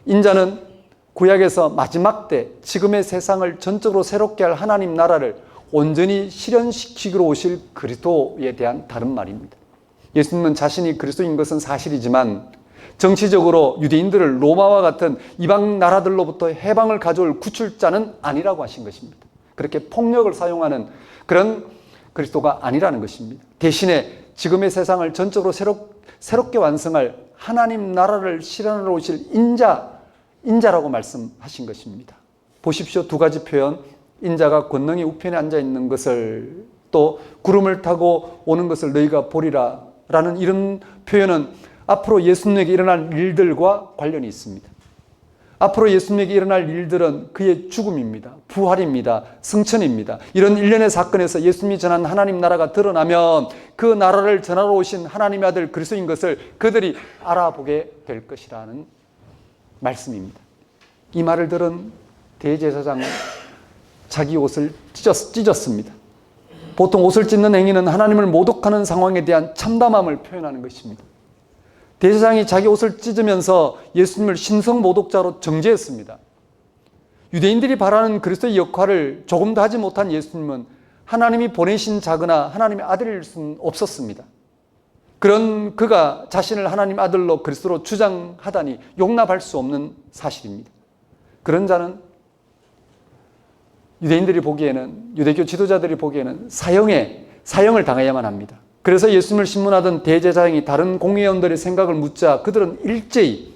인자는 구약에서 마지막 때 지금의 세상을 전적으로 새롭게 할 하나님 나라를 온전히 실현시키기로 오실 그리스도에 대한 다른 말입니다. 예수님은 자신이 그리스도인 것은 사실이지만 정치적으로 유대인들을 로마와 같은 이방 나라들로부터 해방을 가져올 구출자는 아니라고 하신 것입니다. 그렇게 폭력을 사용하는 그런 그리스도가 아니라는 것입니다. 대신에 지금의 세상을 전적으로 새롭게 완성할 하나님 나라를 실현하러 오실 인자라고 말씀하신 것입니다. 보십시오. 두 가지 표현. 인자가 권능의 우편에 앉아있는 것을 또 구름을 타고 오는 것을 너희가 보리라 라는 이런 표현은 앞으로 예수님에게 일어날 일들과 관련이 있습니다. 앞으로 예수님에게 일어날 일들은 그의 죽음입니다. 부활입니다. 승천입니다. 이런 일련의 사건에서 예수님이 전한 하나님 나라가 드러나면 그 나라를 전하러 오신 하나님의 아들 그리스도인 것을 그들이 알아보게 될 것이라는 말씀입니다. 이 말을 들은 대제사장은 자기 옷을 찢었습니다. 보통 옷을 찢는 행위는 하나님을 모독하는 상황에 대한 참담함을 표현하는 것입니다. 대제사장이 자기 옷을 찢으면서 예수님을 신성 모독자로 정죄했습니다. 유대인들이 바라는 그리스도의 역할을 조금 더 하지 못한 예수님은 하나님이 보내신 자거나 하나님의 아들일 수는 없었습니다. 그런 그가 자신을 하나님 아들로 그리스도로 주장하다니 용납할 수 없는 사실입니다. 그런 자는 유대인들이 보기에는, 유대교 지도자들이 보기에는 사형을 당해야만 합니다. 그래서 예수님을 신문하던 대제사장이 다른 공회원들의 생각을 묻자 그들은 일제히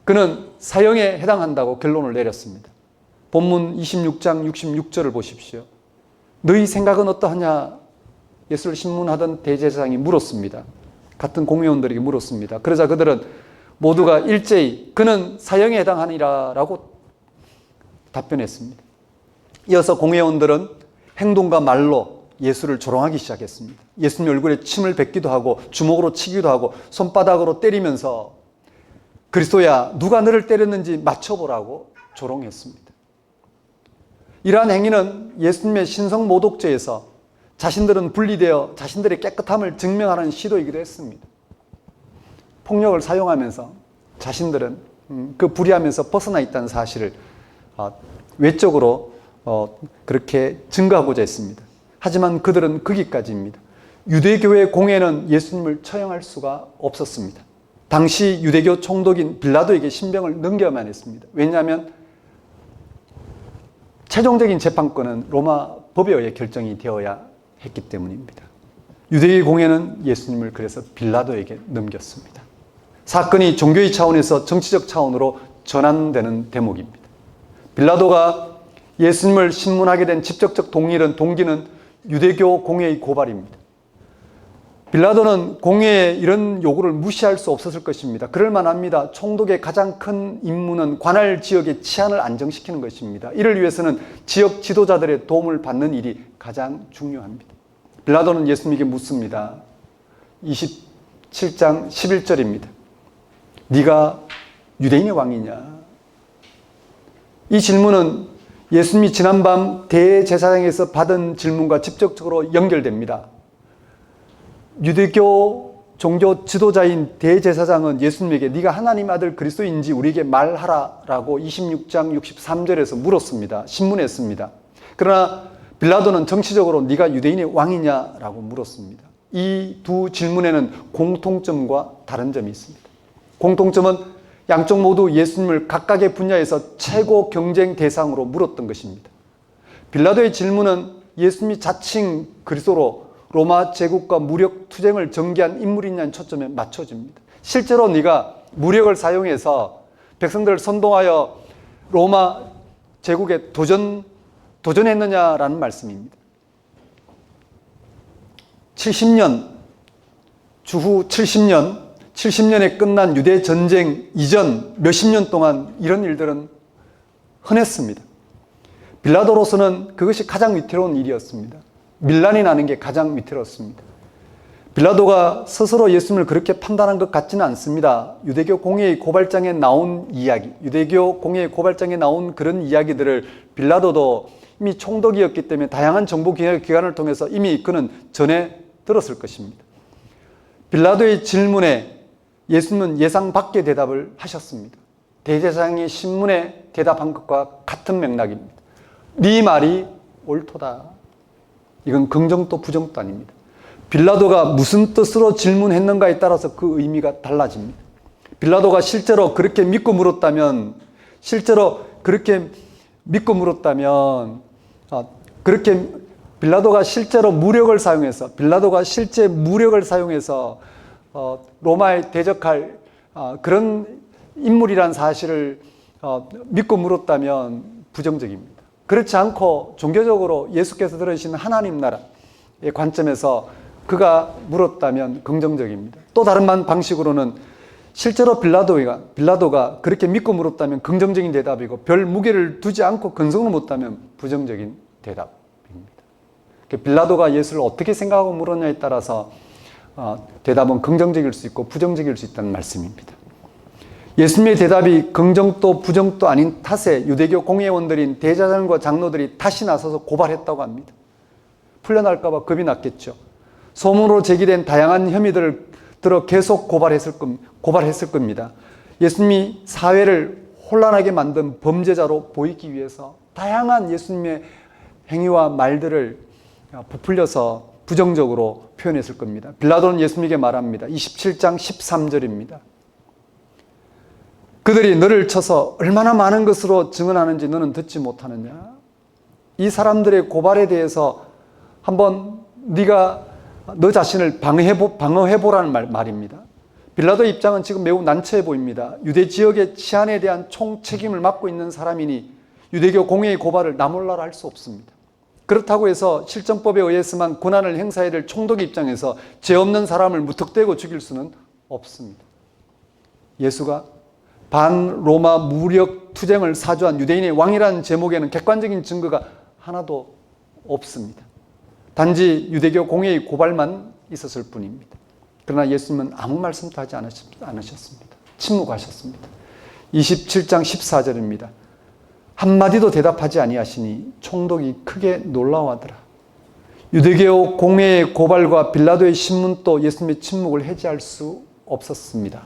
그는 사형에 해당한다고 결론을 내렸습니다. 본문 26장 66절을 보십시오. 너희 생각은 어떠하냐? 예수를 신문하던 대제사장이 물었습니다. 같은 공회원들에게 물었습니다. 그러자 그들은 모두가 일제히 그는 사형에 해당하니라 라고 답변했습니다. 이어서 공회원들은 행동과 말로 예수를 조롱하기 시작했습니다. 예수님 얼굴에 침을 뱉기도 하고 주먹으로 치기도 하고 손바닥으로 때리면서 그리스도야 누가 너를 때렸는지 맞춰보라고 조롱했습니다. 이러한 행위는 예수님의 신성 모독죄에서 자신들은 분리되어 자신들의 깨끗함을 증명하는 시도이기도 했습니다. 폭력을 사용하면서 자신들은 그 불의함에서 벗어나 있다는 사실을 외적으로 그렇게 증거하고자 했습니다. 하지만 그들은 거기까지입니다. 유대교의 공회는 예수님을 처형할 수가 없었습니다. 당시 유대교 총독인 빌라도에게 신병을 넘겨야만 했습니다. 왜냐하면 최종적인 재판권은 로마 법에 의해 결정이 되어야 했기 때문입니다. 유대교의 공회는 예수님을 그래서 빌라도에게 넘겼습니다. 사건이 종교의 차원에서 정치적 차원으로 전환되는 대목입니다. 빌라도가 예수님을 신문하게 된 직접적 동기는 유대교 공회의 고발입니다. 빌라도는 공회의 이런 요구를 무시할 수 없었을 것입니다. 그럴 만합니다. 총독의 가장 큰 임무는 관할 지역의 치안을 안정시키는 것입니다. 이를 위해서는 지역 지도자들의 도움을 받는 일이 가장 중요합니다. 빌라도는 예수님에게 묻습니다. 27장 11절입니다. 네가 유대인의 왕이냐? 이 질문은 예수님이 지난밤 대제사장에서 받은 질문과 직접적으로 연결됩니다. 유대교 종교 지도자인 대제사장은 예수님에게 네가 하나님 아들 그리스도인지 우리에게 말하라라고 26장 63절에서 물었습니다. 신문했습니다. 그러나 빌라도는 정치적으로 네가 유대인의 왕이냐라고 물었습니다. 이 두 질문에는 공통점과 다른 점이 있습니다. 공통점은 양쪽 모두 예수님을 각각의 분야에서 최고 경쟁 대상으로 물었던 것입니다. 빌라도의 질문은 예수님이 자칭 그리스도로 로마 제국과 무력 투쟁을 전개한 인물이냐는 초점에 맞춰집니다. 실제로 네가 무력을 사용해서 백성들을 선동하여 로마 제국에 도전했느냐라는 말씀입니다. 주후 70년에 끝난 유대 전쟁 이전 몇십 년 동안 이런 일들은 흔했습니다. 빌라도로서는 그것이 가장 위태로운 일이었습니다. 밀란이 나는 게 가장 위태롭습니다. 빌라도가 스스로 예수님을 그렇게 판단한 것 같지는 않습니다. 유대교 공회의 고발장에 나온 이야기, 유대교 공회의 고발장에 나온 그런 이야기들을 빌라도도 이미 총독이었기 때문에 다양한 정보 기관을 통해서 이미 그는 전해 들었을 것입니다. 빌라도의 질문에 예수님은 예상 밖의 대답을 하셨습니다. 대제사장이 신문에 대답한 것과 같은 맥락입니다. 네 말이 옳도다. 이건 긍정도 부정도 아닙니다. 빌라도가 무슨 뜻으로 질문했는가에 따라서 그 의미가 달라집니다. 빌라도가 실제로 그렇게 믿고 물었다면 그렇게 빌라도가 실제로 무력을 사용해서 로마에 대적할 그런 인물이란 사실을 믿고 물었다면 부정적입니다. 그렇지 않고 종교적으로 예수께서 들으신 하나님 나라의 관점에서 그가 물었다면 긍정적입니다. 또 다른 방식으로는 실제로 빌라도가 그렇게 믿고 물었다면 긍정적인 대답이고 별 무게를 두지 않고 근성을 묻다면 부정적인 대답입니다. 빌라도가 예수를 어떻게 생각하고 물었냐에 따라서 대답은 긍정적일 수 있고 부정적일 수 있다는 말씀입니다. 예수님의 대답이 긍정도 부정도 아닌 탓에 유대교 공회원들인 대제사장과 장로들이 다시 나서서 고발했다고 합니다. 풀려날까 봐 겁이 났겠죠. 소문으로 제기된 다양한 혐의들을 들어 계속 고발했을 겁니다. 예수님이 사회를 혼란하게 만든 범죄자로 보이기 위해서 다양한 예수님의 행위와 말들을 부풀려서 부정적으로 표현했을 겁니다. 빌라도는 예수님에게 말합니다. 27장 13절입니다. 그들이 너를 쳐서 얼마나 많은 것으로 증언하는지 너는 듣지 못하느냐? 이 사람들의 고발에 대해서 한번 네가 너 자신을 방어해보라는 말입니다. 빌라도의 입장은 지금 매우 난처해 보입니다. 유대 지역의 치안에 대한 총책임을 맡고 있는 사람이니 유대교 공회의 고발을 나몰라라 할 수 없습니다. 그렇다고 해서 실정법에 의해서만 권한을 행사해야 될 총독의 입장에서 죄 없는 사람을 무턱대고 죽일 수는 없습니다. 예수가 반로마 무력 투쟁을 사주한 유대인의 왕이라는 제목에는 객관적인 증거가 하나도 없습니다. 단지 유대교 공회의 고발만 있었을 뿐입니다. 그러나 예수님은 아무 말씀도 하지 않으셨습니다. 침묵하셨습니다. 27장 14절입니다. 한마디도 대답하지 아니하시니 총독이 크게 놀라워하더라. 유대교 공회의 고발과 빌라도의 신문도 예수님의 침묵을 해지할 수 없었습니다.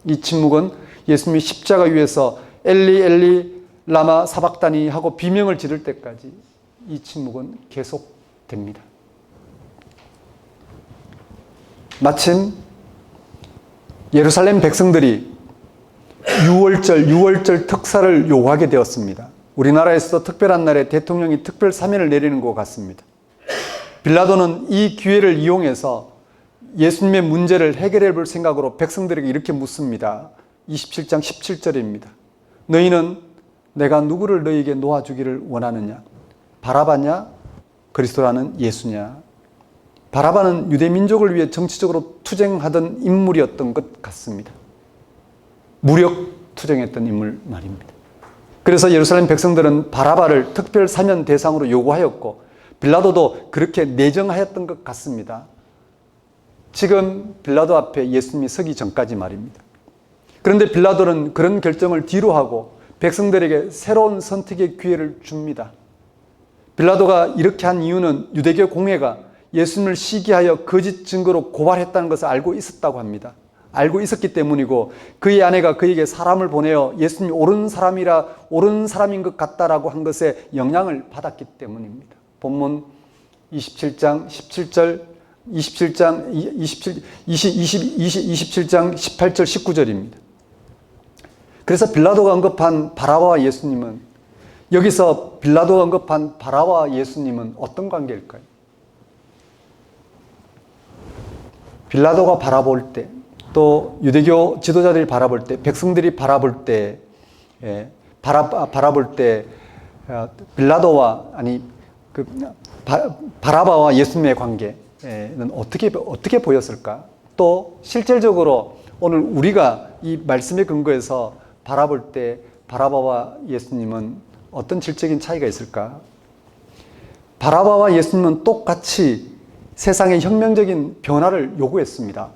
이 침묵은 예수님이 십자가 위에서 엘리 엘리 라마 사박다니 하고 비명을 지를 때까지 이 침묵은 계속됩니다. 마침 예루살렘 백성들이 유월절 특사를 요구하게 되었습니다. 우리나라에서도 특별한 날에 대통령이 특별 사면을 내리는 것 같습니다. 빌라도는 이 기회를 이용해서 예수님의 문제를 해결해 볼 생각으로 백성들에게 이렇게 묻습니다. 27장 17절입니다. 너희는 내가 누구를 너희에게 놓아주기를 원하느냐? 바라바냐? 그리스도라는 예수냐? 바라바는 유대 민족을 위해 정치적으로 투쟁하던 인물이었던 것 같습니다. 무력 투쟁했던 인물 말입니다. 그래서 예루살렘 백성들은 바라바를 특별 사면 대상으로 요구하였고 빌라도도 그렇게 내정하였던 것 같습니다. 지금 빌라도 앞에 예수님이 서기 전까지 말입니다. 그런데 빌라도는 그런 결정을 뒤로 하고 백성들에게 새로운 선택의 기회를 줍니다. 빌라도가 이렇게 한 이유는 유대교 공회가 예수님을 시기하여 거짓 증거로 고발했다는 것을 알고 있었다고 합니다. 알고 있었기 때문이고 그의 아내가 그에게 사람을 보내어 예수님이 옳은 사람인 것 같다라고 한 것에 영향을 받았기 때문입니다. 본문 27장 17절, 27장 18절 19절입니다. 그래서 빌라도가 언급한 바라바와 예수님은 여기서 빌라도가 언급한 바라바와 예수님은 어떤 관계일까요? 빌라도가 바라볼 때, 또 유대교 지도자들이 바라볼 때, 백성들이 바라볼 때, 빌라도와 바라바와 예수님의 관계는 어떻게 보였을까? 또 실질적으로 오늘 우리가 이 말씀의 근거에서 바라볼 때 바라바와 예수님은 어떤 질적인 차이가 있을까? 바라바와 예수님은 똑같이 세상의 혁명적인 변화를 요구했습니다.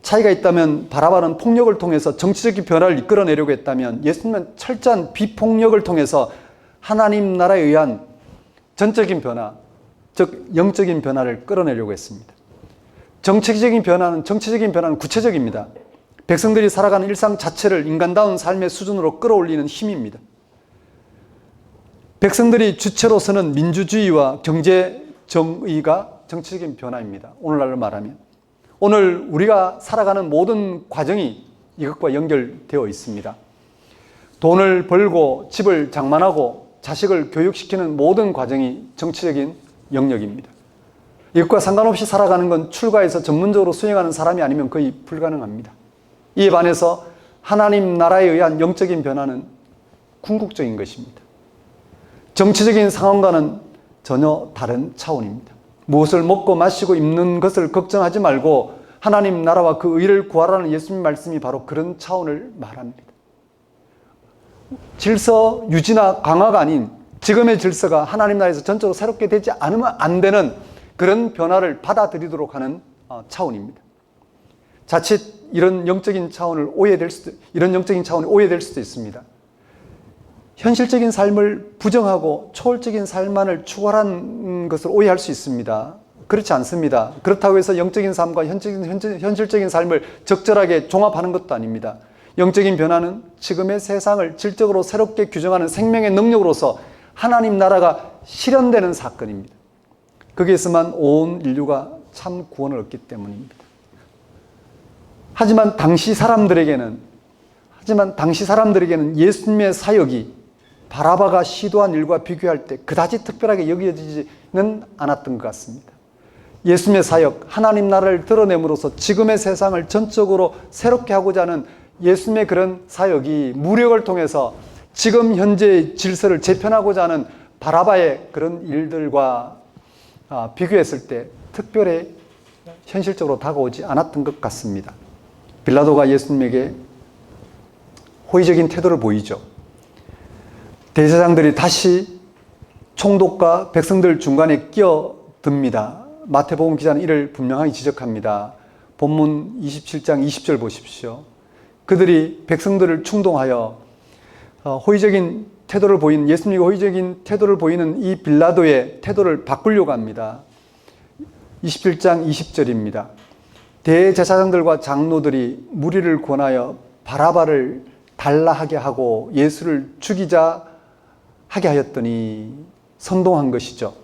차이가 있다면 바라바는 폭력을 통해서 정치적인 변화를 이끌어내려고 했다면 예수님은 철저한 비폭력을 통해서 하나님 나라에 의한 전적인 변화, 즉 영적인 변화를 끌어내려고 했습니다. 정치적인 변화는 구체적입니다. 백성들이 살아가는 일상 자체를 인간다운 삶의 수준으로 끌어올리는 힘입니다. 백성들이 주체로 서는 민주주의와 경제 정의가 정치적인 변화입니다. 오늘날로 말하면 오늘 우리가 살아가는 모든 과정이 이것과 연결되어 있습니다. 돈을 벌고 집을 장만하고 자식을 교육시키는 모든 과정이 정치적인 영역입니다. 이것과 상관없이 살아가는 건 출가해서 전문적으로 수행하는 사람이 아니면 거의 불가능합니다. 이에 반해서 하나님 나라에 의한 영적인 변화는 궁극적인 것입니다. 정치적인 상황과는 전혀 다른 차원입니다. 무엇을 먹고 마시고 입는 것을 걱정하지 말고 하나님 나라와 그 의를 구하라는 예수님 말씀이 바로 그런 차원을 말합니다. 질서 유지나 강화가 아닌 지금의 질서가 하나님 나라에서 전적으로 새롭게 되지 않으면 안 되는 그런 변화를 받아들이도록 하는 차원입니다. 자칫 이런 영적인 차원이 오해될 수도 있습니다. 현실적인 삶을 부정하고 초월적인 삶만을 추구하는 것을 오해할 수 있습니다. 그렇지 않습니다. 그렇다고 해서 영적인 삶과 현실적인 삶을 적절하게 종합하는 것도 아닙니다. 영적인 변화는 지금의 세상을 질적으로 새롭게 규정하는 생명의 능력으로서 하나님 나라가 실현되는 사건입니다. 거기에서만 온 인류가 참 구원을 얻기 때문입니다. 하지만 당시 사람들에게는 예수님의 사역이 바라바가 시도한 일과 비교할 때 그다지 특별하게 여겨지지는 않았던 것 같습니다. 예수님의 사역, 하나님 나라를 드러냄으로써 지금의 세상을 전적으로 새롭게 하고자 하는 예수님의 그런 사역이 무력을 통해서 지금 현재의 질서를 재편하고자 하는 바라바의 그런 일들과 비교했을 때 특별히 현실적으로 다가오지 않았던 것 같습니다. 빌라도가 예수님에게 호의적인 태도를 보이죠. 대제사장들이 다시 총독과 백성들 중간에 끼어듭니다. 마태복음 기자는 이를 분명하게 지적합니다. 본문 27장 20절 보십시오. 그들이 백성들을 충동하여 호의적인 태도를 보이는 예수님이 호의적인 태도를 보이는 이 빌라도의 태도를 바꾸려고 합니다. 27장 20절입니다. 대제사장들과 장로들이 무리를 권하여 바라바를 달라하게 하고 예수를 죽이자 하게 하였더니 선동한 것이죠.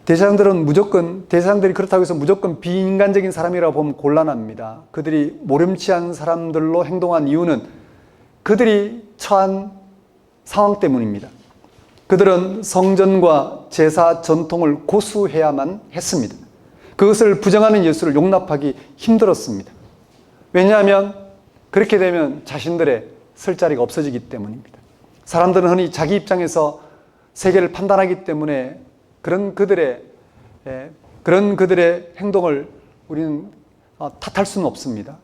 대제사장들이 그렇다고 해서 무조건 비인간적인 사람이라고 보면 곤란합니다. 그들이 모렴치한 사람들로 행동한 이유는 그들이 처한 상황 때문입니다. 그들은 성전과 제사 전통을 고수해야만 했습니다. 그것을 부정하는 예수를 용납하기 힘들었습니다. 왜냐하면 그렇게 되면 자신들의 설 자리가 없어지기 때문입니다. 사람들은 흔히 자기 입장에서 세계를 판단하기 때문에 그런 그들의 행동을 우리는 탓할 수는 없습니다.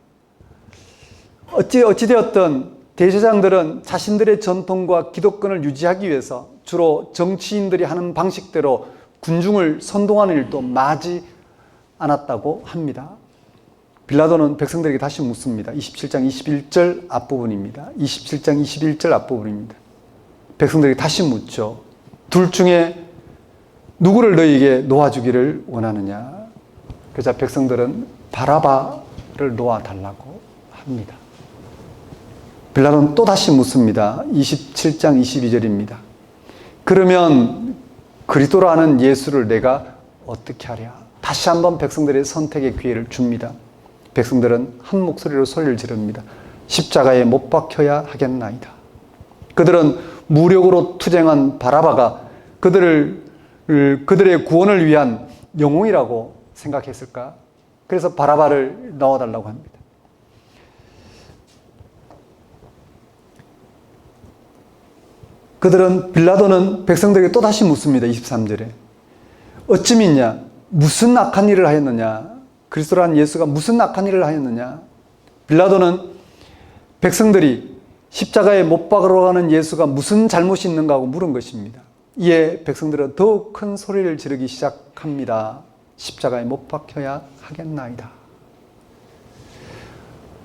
어찌되었든 대제사장들은 자신들의 전통과 기독권을 유지하기 위해서 주로 정치인들이 하는 방식대로 군중을 선동하는 일도 마지 않았다고 합니다. 빌라도는 백성들에게 다시 묻습니다. 27장 21절 앞부분입니다. 27장 21절 앞부분입니다. 백성들에게 다시 묻죠. 둘 중에 누구를 너희에게 놓아주기를 원하느냐? 그러자 백성들은 바라바를 놓아달라고 합니다. 빌라도는 또 다시 묻습니다. 27장 22절입니다. 그러면 그리스도라는 예수를 내가 어떻게 하랴? 다시 한번 백성들의 선택의 기회를 줍니다. 백성들은 한 목소리로 소리를 지릅니다. 십자가에 못 박혀야 하겠나이다. 그들은 무력으로 투쟁한 바라바가 그들의 구원을 위한 영웅이라고 생각했을까? 그래서 바라바를 넣어달라고 합니다. 빌라도는 백성들에게 또다시 묻습니다. 23절에. 어찌 믿냐? 무슨 악한 일을 하였느냐? 그리스도라는 예수가 무슨 악한 일을 하였느냐? 빌라도는 백성들이 십자가에 못 박으러 가는 예수가 무슨 잘못이 있는가 하고 물은 것입니다. 이에 백성들은 더욱 큰 소리를 지르기 시작합니다. 십자가에 못 박혀야 하겠나이다.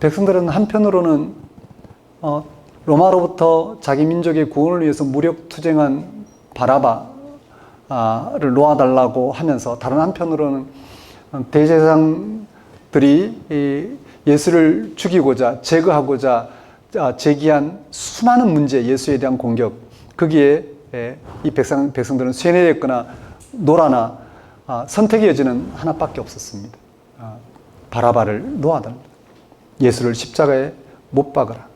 백성들은 한편으로는 로마로부터 자기 민족의 구원을 위해서 무력 투쟁한 바라바를 놓아달라고 하면서 다른 한편으로는 대제사장들이 예수를 죽이고자 제거하고자 제기한 수많은 문제, 예수에 대한 공격, 거기에 이 백성들은 쇠뇌됐거나 노라나 선택의 여지는 하나밖에 없었습니다. 바라바를 놓아달라. 예수를 십자가에 못 박으라.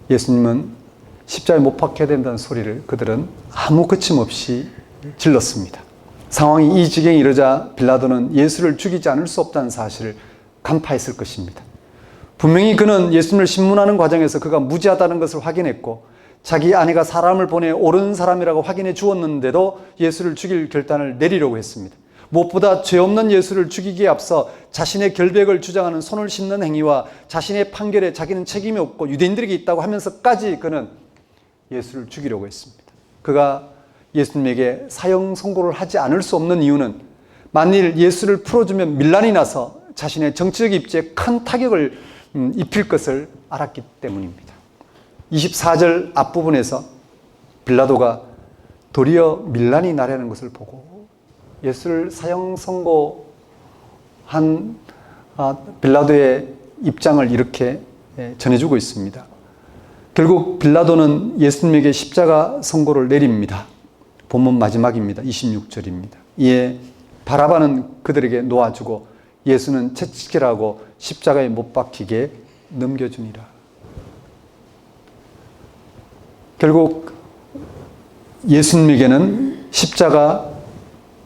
예수님은 십자가에 못 박혀야 된다는 소리를 그들은 아무 거침없이 질렀습니다. 상황이 이 지경에 이르자 빌라도는 예수를 죽이지 않을 수 없다는 사실을 간파했을 것입니다. 분명히 그는 예수님을 신문하는 과정에서 그가 무지하다는 것을 확인했고 자기 아내가 사람을 보내 옳은 사람이라고 확인해 주었는데도 예수를 죽일 결단을 내리려고 했습니다. 무엇보다 죄 없는 예수를 죽이기에 앞서 자신의 결백을 주장하는 손을 씻는 행위와 자신의 판결에 자기는 책임이 없고 유대인들에게 있다고 하면서까지 그는 예수를 죽이려고 했습니다. 그가 예수님에게 사형 선고를 하지 않을 수 없는 이유는 만일 예수를 풀어주면 밀란이 나서 자신의 정치적 입지에 큰 타격을 입힐 것을 알았기 때문입니다. 24절 앞부분에서 빌라도가 도리어 밀란이 나려는 것을 보고 예수를 사형 선고한 빌라도의 입장을 이렇게 전해주고 있습니다. 결국 빌라도는 예수님에게 십자가 선고를 내립니다. 본문 마지막입니다. 26절입니다. 이에 바라바는 그들에게 놓아주고 예수는 채찍질하고 십자가에 못 박히게 넘겨주니라. 결국 예수님에게는 십자가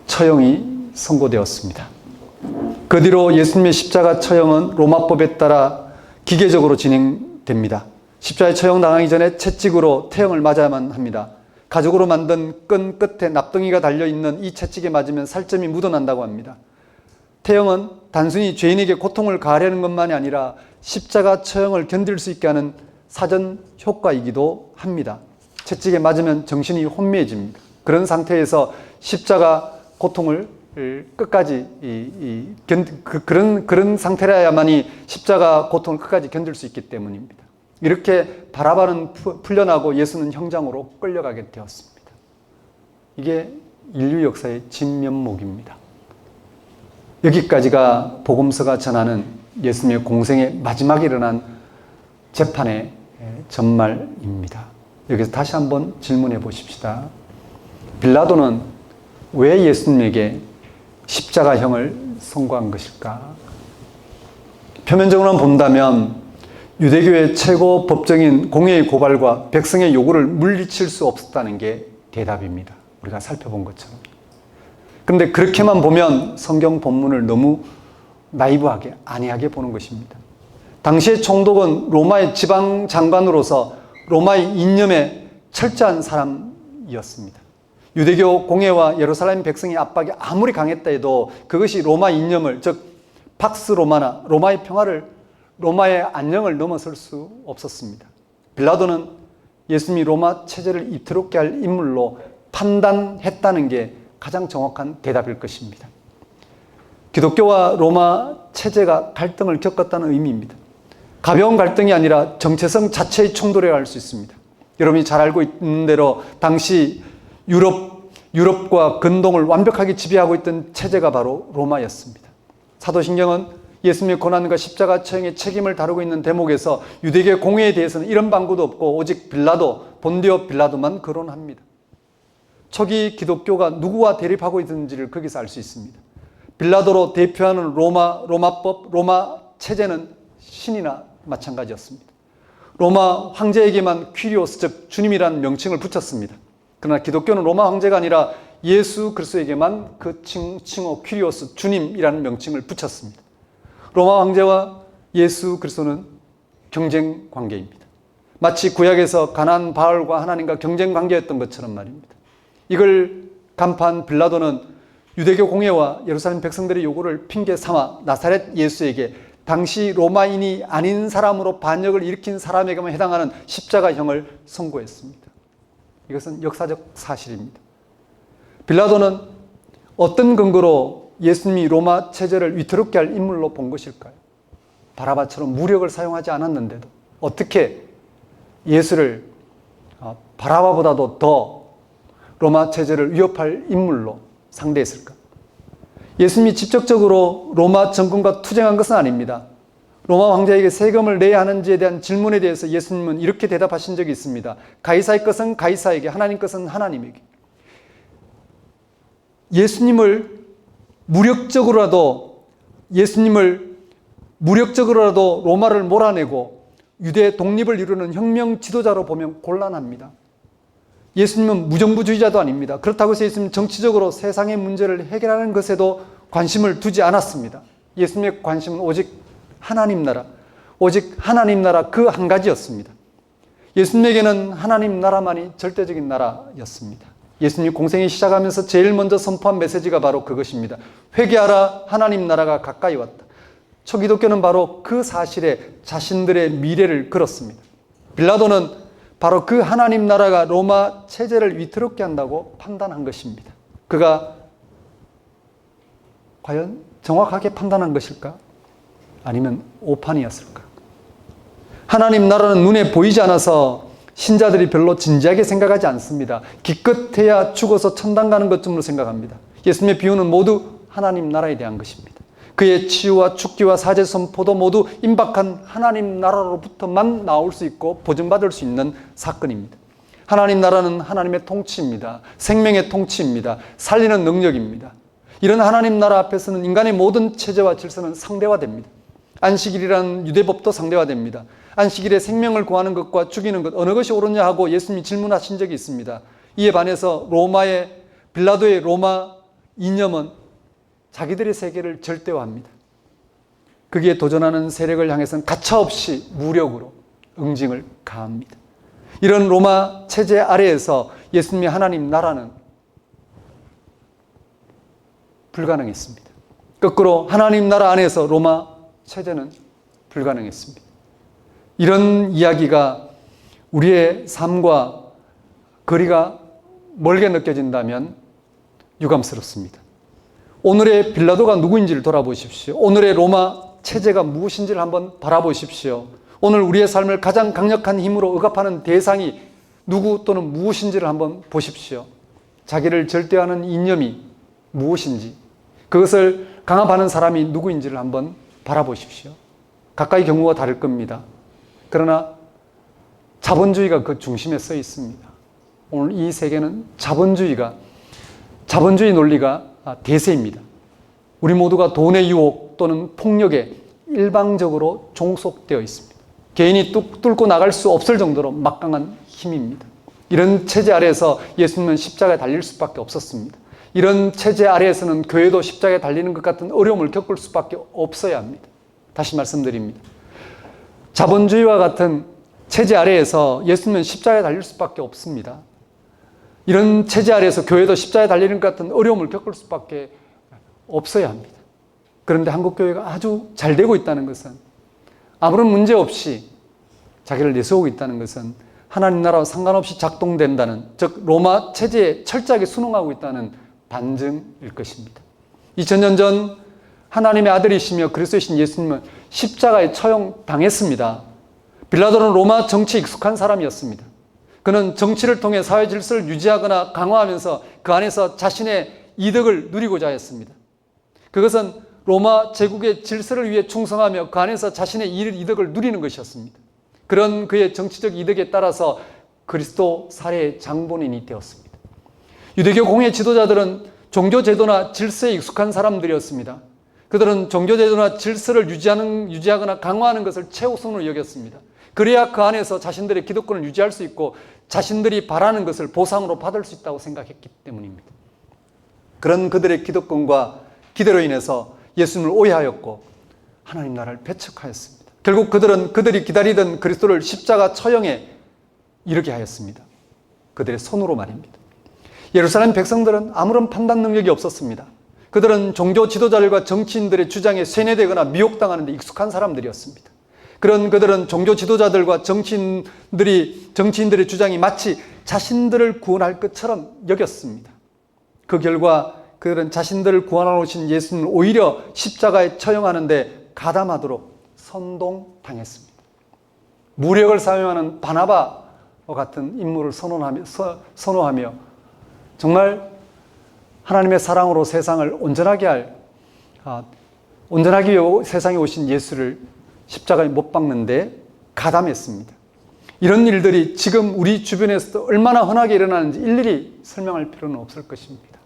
처형이 선고되었습니다. 그 뒤로 예수님의 십자가 처형은 로마법에 따라 기계적으로 진행됩니다. 십자가에 처형당하기 전에 채찍으로 태형을 맞아야만 합니다. 가죽으로 만든 끈 끝에 납덩이가 달려있는 이 채찍에 맞으면 살점이 묻어난다고 합니다. 태형은 단순히 죄인에게 고통을 가하려는 것만이 아니라 십자가 처형을 견딜 수 있게 하는 사전 효과이기도 합니다. 채찍에 맞으면 정신이 혼미해집니다. 그런 상태에서 십자가 고통을 끝까지 그런 상태라야만이 십자가 고통을 끝까지 견딜 수 있기 때문입니다. 이렇게 바라바는 풀려나고 예수는 형장으로 끌려가게 되었습니다. 이게 인류 역사의 진면목입니다. 여기까지가 복음서가 전하는 예수님의 공생의 마지막에 일어난 재판의 전말입니다. 여기서 다시 한번 질문해 보십시다. 빌라도는 왜 예수님에게 십자가형을 선고한 것일까? 표면적으로만 본다면 유대교의 최고 법정인 공회의 고발과 백성의 요구를 물리칠 수 없었다는 게 대답입니다. 우리가 살펴본 것처럼. 그런데 그렇게만 보면 성경 본문을 너무 나이브하게, 안이하게 보는 것입니다. 당시의 총독은 로마의 지방 장관으로서 로마의 이념에 철저한 사람이었습니다. 유대교 공회와 예루살렘 백성의 압박이 아무리 강했다 해도 그것이 로마 이념을, 즉 팍스 로마나 로마의 평화를, 로마의 안녕을 넘어설 수 없었습니다. 빌라도는 예수님이 로마 체제를 위태롭게 할 인물로 판단했다는 게 가장 정확한 대답일 것입니다. 기독교와 로마 체제가 갈등을 겪었다는 의미입니다. 가벼운 갈등이 아니라 정체성 자체의 충돌이라고 할 수 있습니다. 여러분이 잘 알고 있는 대로 당시 유럽과 근동을 완벽하게 지배하고 있던 체제가 바로 로마였습니다. 사도신경은 예수님의 고난과 십자가 처형의 책임을 다루고 있는 대목에서 유대교 공회에 대해서는 이런 방구도 없고 오직 본디오 빌라도만 거론합니다. 초기 기독교가 누구와 대립하고 있는지를 거기서 알 수 있습니다. 빌라도로 대표하는 로마법, 로마 체제는 신이나 마찬가지였습니다. 로마 황제에게만 퀴리오스, 즉 주님이라는 명칭을 붙였습니다. 그러나 기독교는 로마 황제가 아니라 예수 그리스도에게만 그 칭호 퀴리오스, 주님이라는 명칭을 붙였습니다. 로마 황제와 예수 그리스도는 경쟁 관계입니다. 마치 구약에서 가나안 바알과 하나님과 경쟁 관계였던 것처럼 말입니다. 이걸 간파한 빌라도는 유대교 공회와 예루살렘 백성들의 요구를 핑계 삼아 나사렛 예수에게 당시 로마인이 아닌 사람으로 반역을 일으킨 사람에게만 해당하는 십자가형을 선고했습니다. 이것은 역사적 사실입니다. 빌라도는 어떤 근거로 예수님이 로마 체제를 위태롭게 할 인물로 본 것일까요? 바라바처럼 무력을 사용하지 않았는데도 어떻게 예수를 바라바보다도 더 로마 체제를 위협할 인물로 상대했을까? 예수님이 직접적으로 로마 정권과 투쟁한 것은 아닙니다. 로마 황제에게 세금을 내야 하는지에 대한 질문에 대해서 예수님은 이렇게 대답하신 적이 있습니다. 가이사의 것은 가이사에게, 하나님 것은 하나님에게. 예수님을 무력적으로라도 로마를 몰아내고 유대 독립을 이루는 혁명 지도자로 보면 곤란합니다. 예수님은 무정부주의자도 아닙니다. 그렇다고 해서 예수님은 정치적으로 세상의 문제를 해결하는 것에도 관심을 두지 않았습니다. 예수님의 관심은 오직 하나님 나라 그 한 가지였습니다. 예수님에게는 하나님 나라만이 절대적인 나라였습니다. 예수님이 공생이 시작하면서 제일 먼저 선포한 메시지가 바로 그것입니다. 회개하라, 하나님 나라가 가까이 왔다. 초기독교는 바로 그 사실에 자신들의 미래를 걸었습니다. 빌라도는 바로 그 하나님 나라가 로마 체제를 위태롭게 한다고 판단한 것입니다. 그가 과연 정확하게 판단한 것일까? 아니면 오판이었을까? 하나님 나라는 눈에 보이지 않아서 신자들이 별로 진지하게 생각하지 않습니다. 기껏해야 죽어서 천당 가는 것쯤으로 생각합니다. 예수님의 비유는 모두 하나님 나라에 대한 것입니다. 그의 치유와 축기와 사제 선포도 모두 임박한 하나님 나라로부터만 나올 수 있고 보증받을 수 있는 사건입니다. 하나님 나라는 하나님의 통치입니다. 생명의 통치입니다. 살리는 능력입니다. 이런 하나님 나라 앞에서는 인간의 모든 체제와 질서는 상대화됩니다. 안식일이라는 유대법도 상대화됩니다. 안식일에 생명을 구하는 것과 죽이는 것 어느 것이 옳으냐 하고 예수님이 질문하신 적이 있습니다. 이에 반해서 빌라도의 로마 이념은 자기들의 세계를 절대화합니다. 거기에 도전하는 세력을 향해서는 가차없이 무력으로 응징을 가합니다. 이런 로마 체제 아래에서 예수님의 하나님 나라는 불가능했습니다. 거꾸로 하나님 나라 안에서 로마 체제는 불가능했습니다. 이런 이야기가 우리의 삶과 거리가 멀게 느껴진다면 유감스럽습니다. 오늘의 빌라도가 누구인지를 돌아보십시오. 오늘의 로마 체제가 무엇인지를 한번 바라보십시오. 오늘 우리의 삶을 가장 강력한 힘으로 억압하는 대상이 누구 또는 무엇인지를 한번 보십시오. 자기를 절대화하는 이념이 무엇인지, 그것을 강압하는 사람이 누구인지를 한번 바라보십시오. 각각의 경우가 다를 겁니다. 그러나 자본주의가 그 중심에 서 있습니다. 오늘 이 세계는 자본주의 논리가 대세입니다. 우리 모두가 돈의 유혹 또는 폭력에 일방적으로 종속되어 있습니다. 개인이 뚫고 나갈 수 없을 정도로 막강한 힘입니다. 이런 체제 아래에서 예수님은 십자가에 달릴 수밖에 없었습니다. 이런 체제 아래에서는 교회도 십자가에 달리는 것 같은 어려움을 겪을 수밖에 없어야 합니다. 다시 말씀드립니다. 자본주의와 같은 체제 아래에서 예수님은 십자가에 달릴 수밖에 없습니다. 이런 체제 아래에서 교회도 십자가에 달리는 것 같은 어려움을 겪을 수밖에 없어야 합니다. 그런데 한국교회가 아주 잘 되고 있다는 것은, 아무런 문제 없이 자기를 내세우고 있다는 것은 하나님 나라와 상관없이 작동된다는, 즉 로마 체제에 철저하게 순응하고 있다는 반증일 것입니다. 2000년 전 하나님의 아들이시며 그리스도이신 예수님은 십자가에 처형당했습니다. 빌라도는 로마 정치에 익숙한 사람이었습니다. 그는 정치를 통해 사회 질서를 유지하거나 강화하면서 그 안에서 자신의 이득을 누리고자 했습니다. 그것은 로마 제국의 질서를 위해 충성하며 그 안에서 자신의 이득을 누리는 것이었습니다. 그런 그의 정치적 이득에 따라서 그리스도 살해의 장본인이 되었습니다. 유대교 공회 지도자들은 종교제도나 질서에 익숙한 사람들이었습니다. 그들은 종교제도나 질서를 유지하거나 강화하는 것을 최우선으로 여겼습니다. 그래야 그 안에서 자신들의 기득권을 유지할 수 있고 자신들이 바라는 것을 보상으로 받을 수 있다고 생각했기 때문입니다. 그런 그들의 기득권과 기대로 인해서 예수님을 오해하였고 하나님 나라를 배척하였습니다. 결국 그들이 기다리던 그리스도를 십자가 처형에 이르게 하였습니다. 그들의 손으로 말입니다. 예루살렘 백성들은 아무런 판단 능력이 없었습니다. 그들은 종교 지도자들과 정치인들의 주장에 세뇌되거나 미혹당하는 데 익숙한 사람들이었습니다. 그들은 종교 지도자들과 정치인들의 주장이 마치 자신들을 구원할 것처럼 여겼습니다. 그 결과 그들은 자신들을 구원하러 오신 예수님을 오히려 십자가에 처형하는데 가담하도록 선동당했습니다. 무력을 사용하는 바나바와 같은 인물을 선호하며 정말 하나님의 사랑으로 세상을 온전하게 위해 세상에 오신 예수를 십자가에 못 박는데 가담했습니다. 이런 일들이 지금 우리 주변에서도 얼마나 흔하게 일어나는지 일일이 설명할 필요는 없을 것입니다.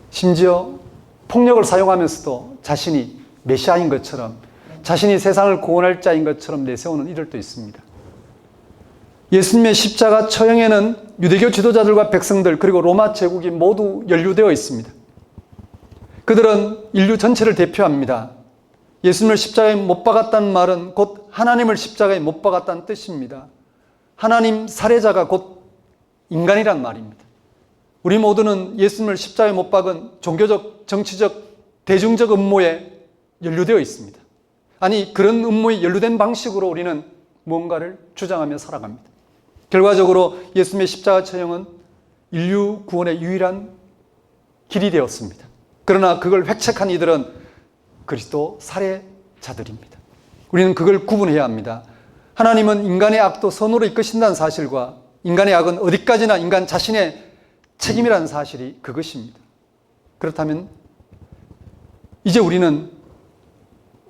심지어 폭력을 사용하면서도 자신이 메시아인 것처럼, 자신이 세상을 구원할 자인 것처럼 내세우는 이들도 있습니다. 예수님의 십자가 처형에는 유대교 지도자들과 백성들 그리고 로마 제국이 모두 연루되어 있습니다. 그들은 인류 전체를 대표합니다. 예수님을 십자가에 못 박았다는 말은 곧 하나님을 십자가에 못 박았다는 뜻입니다. 하나님 살해자가 곧 인간이란 말입니다. 우리 모두는 예수님을 십자가에 못 박은 종교적, 정치적, 대중적 음모에 연루되어 있습니다. 아니, 그런 음모에 연루된 방식으로 우리는 무언가를 주장하며 살아갑니다. 결과적으로 예수님의 십자가 처형은 인류 구원의 유일한 길이 되었습니다. 그러나 그걸 획책한 이들은 그리스도 살해자들입니다. 우리는 그걸 구분해야 합니다. 하나님은 인간의 악도 선으로 이끄신다는 사실과 인간의 악은 어디까지나 인간 자신의 책임이라는 사실이 그것입니다. 그렇다면 이제 우리는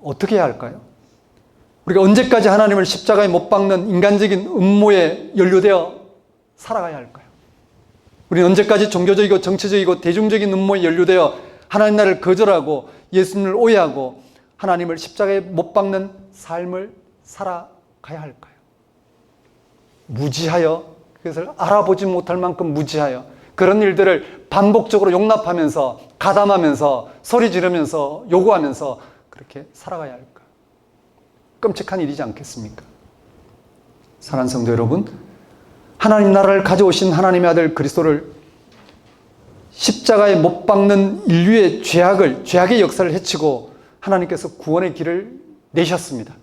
어떻게 해야 할까요? 우리가 언제까지 하나님을 십자가에 못 박는 인간적인 음모에 연루되어 살아가야 할까요? 우리는 언제까지 종교적이고 정치적이고 대중적인 음모에 연루되어 하나님 나라를 거절하고 예수님을 오해하고 하나님을 십자가에 못 박는 삶을 살아가야 할까요? 무지하여, 그것을 알아보지 못할 만큼 무지하여 그런 일들을 반복적으로 용납하면서 가담하면서 소리 지르면서 요구하면서 그렇게 살아가야 할까요? 끔찍한 일이지 않겠습니까? 사랑하는 성도 여러분, 하나님 나라를 가져오신 하나님의 아들 그리스도를 십자가에 못 박는 인류의 죄악의 역사를 해치고 하나님께서 구원의 길을 내셨습니다.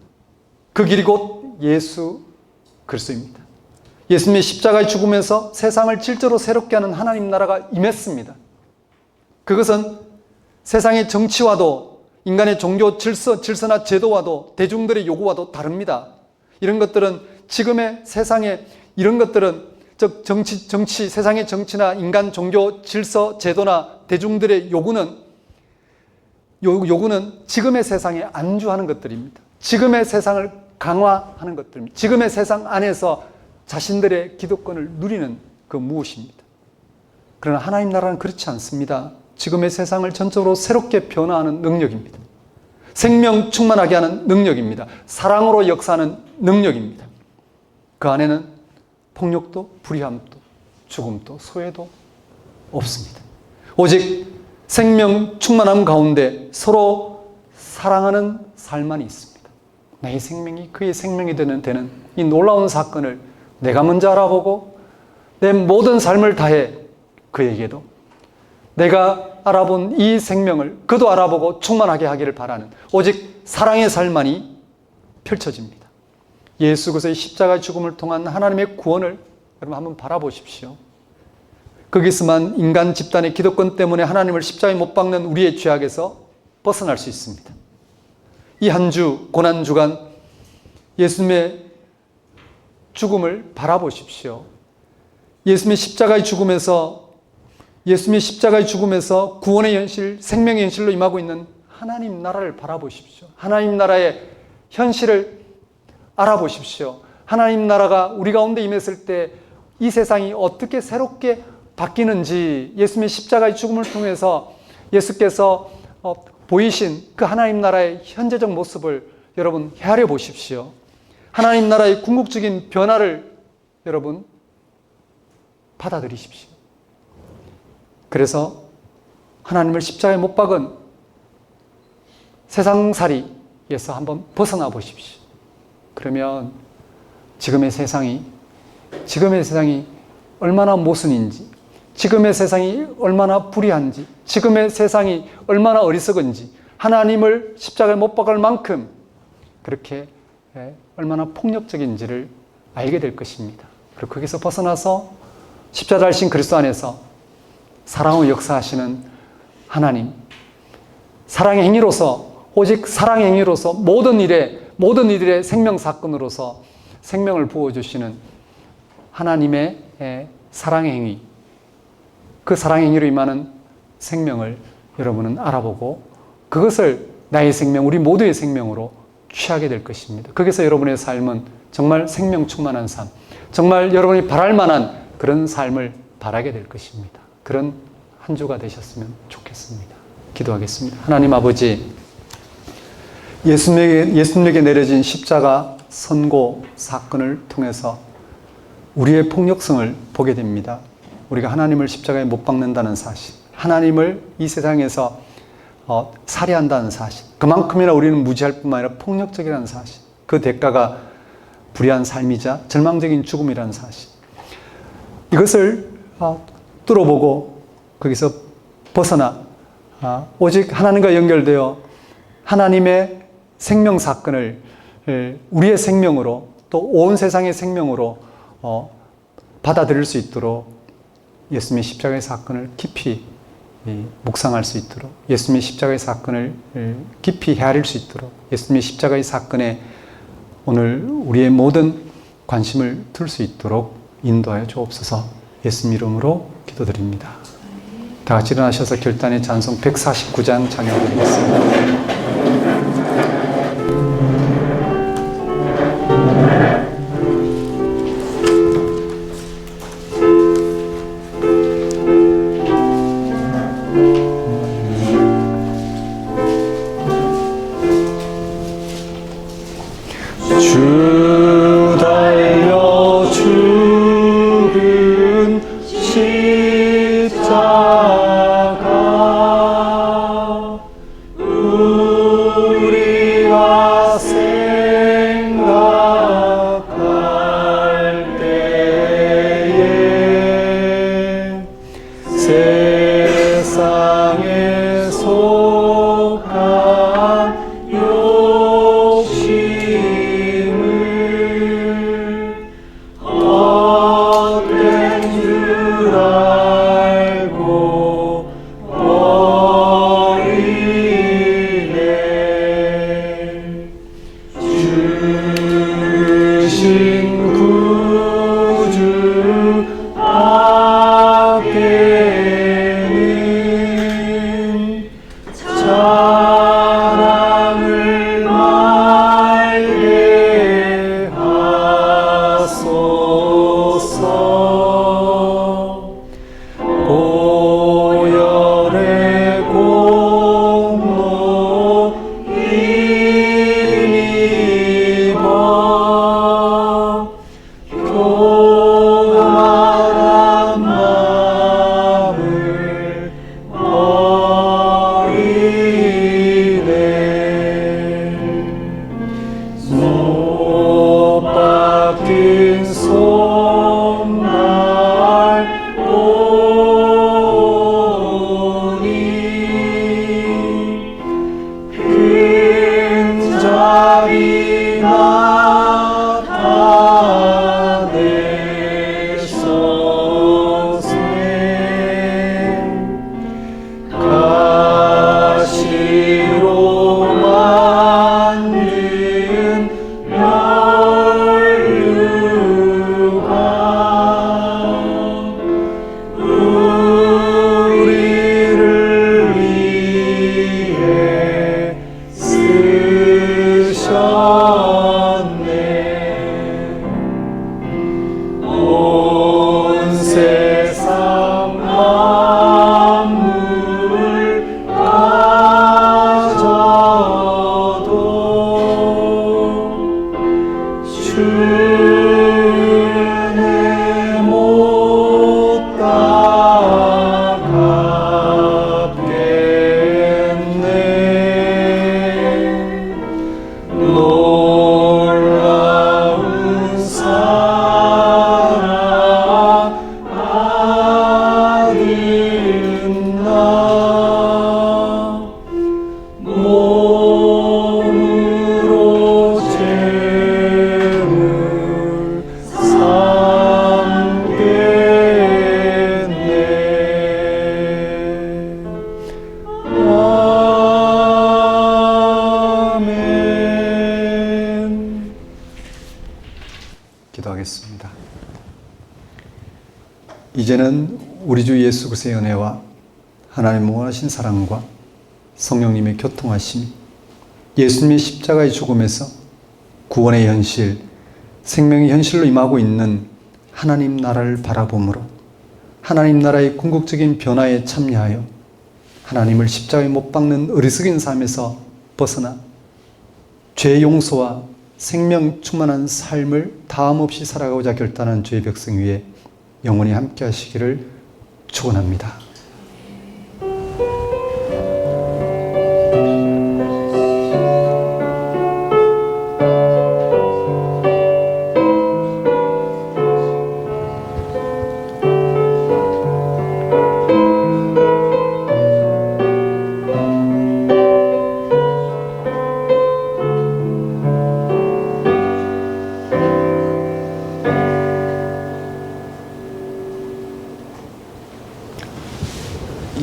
그 길이 곧 예수 그리스도입니다. 예수님의 십자가에 죽으면서 세상을 질적으로 새롭게 하는 하나님 나라가 임했습니다. 그것은 세상의 정치와도 인간의 종교 질서나 제도와도 대중들의 요구와도 다릅니다. 이런 것들은 지금의 세상에 이런 것들은 즉 정치 세상의 정치나 인간 종교 질서 제도나 대중들의 요구는 요구는 지금의 세상에 안주하는 것들입니다. 지금의 세상을 강화하는 것들입니다. 지금의 세상 안에서 자신들의 기득권을 누리는 그 무엇입니다. 그러나 하나님 나라는 그렇지 않습니다. 지금의 세상을 전적으로 새롭게 변화하는 능력입니다. 생명 충만하게 하는 능력입니다. 사랑으로 역사하는 능력입니다. 그 안에는 폭력도 불의함도 죽음도 소외도 없습니다. 오직 생명 충만함 가운데 서로 사랑하는 삶만이 있습니다. 나의 생명이 그의 생명이 되는 이 놀라운 사건을 내가 먼저 알아보고 내 모든 삶을 다해 그에게도 내가 알아본 이 생명을 그도 알아보고 충만하게 하기를 바라는 오직 사랑의 삶만이 펼쳐집니다. 예수 그리스도의 십자가 죽음을 통한 하나님의 구원을 여러분 한번 바라보십시오. 거기서만 인간 집단의 기득권 때문에 하나님을 십자가에 못 박는 우리의 죄악에서 벗어날 수 있습니다. 이 한 주 고난 주간 예수님의 죽음을 바라보십시오. 예수님의 십자가의 죽음에서 구원의 현실, 생명의 현실로 임하고 있는 하나님 나라를 바라보십시오. 하나님 나라의 현실을 알아보십시오. 하나님 나라가 우리 가운데 임했을 때 이 세상이 어떻게 새롭게 바뀌는지 예수님의 십자가의 죽음을 통해서 예수께서 보이신 그 하나님 나라의 현재적 모습을 여러분 헤아려 보십시오. 하나님 나라의 궁극적인 변화를 여러분 받아들이십시오. 그래서 하나님을 십자가에 못 박은 세상살이에서 한번 벗어나 보십시오. 그러면 지금의 세상이 얼마나 모순인지, 지금의 세상이 얼마나 불의한지, 지금의 세상이 얼마나 어리석은지, 하나님을 십자가에 못 박을 만큼 그렇게 얼마나 폭력적인지를 알게 될 것입니다. 그리고 거기서 벗어나서 십자가 달신 그리스도 안에서 사랑으로 역사하시는 하나님, 사랑의 행위로서, 오직 사랑의 행위로서 모든 일의 생명 사건으로서 생명을 부어주시는 하나님의 사랑의 행위, 그 사랑의 행위로 임하는 생명을 여러분은 알아보고 그것을 나의 생명, 우리 모두의 생명으로 취하게 될 것입니다. 거기서 여러분의 삶은 정말 생명 충만한 삶, 정말 여러분이 바랄 만한 그런 삶을 바라게 될 것입니다. 그런 한 주가 되셨으면 좋겠습니다. 기도하겠습니다. 하나님 아버지, 예수님에게 내려진 십자가 선고 사건을 통해서 우리의 폭력성을 보게 됩니다. 우리가 하나님을 십자가에 못 박는다는 사실, 하나님을 이 세상에서 살해한다는 사실, 그만큼이나 우리는 무지할 뿐만 아니라 폭력적이라는 사실, 그 대가가 불의한 삶이자 절망적인 죽음이라는 사실, 이것을 뚫어보고 거기서 벗어나 오직 하나님과 연결되어 하나님의 생명 사건을 우리의 생명으로 또 온 세상의 생명으로 받아들일 수 있도록 예수님의 십자가의 사건을 깊이 묵상할 수 있도록, 예수님의 십자가의 사건을 깊이 헤아릴 수 있도록, 예수님의 십자가의 사건에 오늘 우리의 모든 관심을 둘 수 있도록 인도하여 주옵소서. 예수님 이름으로 기도드립니다. 다 같이 일어나셔서 결단의 찬송 149장 찬양드리겠습니다. 주 달려 죽은 십자가 이제는 우리 주 예수 그리스도의 은혜와 하나님의 무한하신 사랑과 성령님의 교통하심이, 예수님의 십자가의 죽음에서 구원의 현실, 생명의 현실로 임하고 있는 하나님 나라를 바라봄으로 하나님 나라의 궁극적인 변화에 참여하여 하나님을 십자가에 못 박는 어리석은 삶에서 벗어나 죄 용서와 생명 충만한 삶을 다함없이 살아가고자 결단한 주의 백성 위에 영원히 함께 하시기를 축원합니다.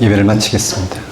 예배를 마치겠습니다.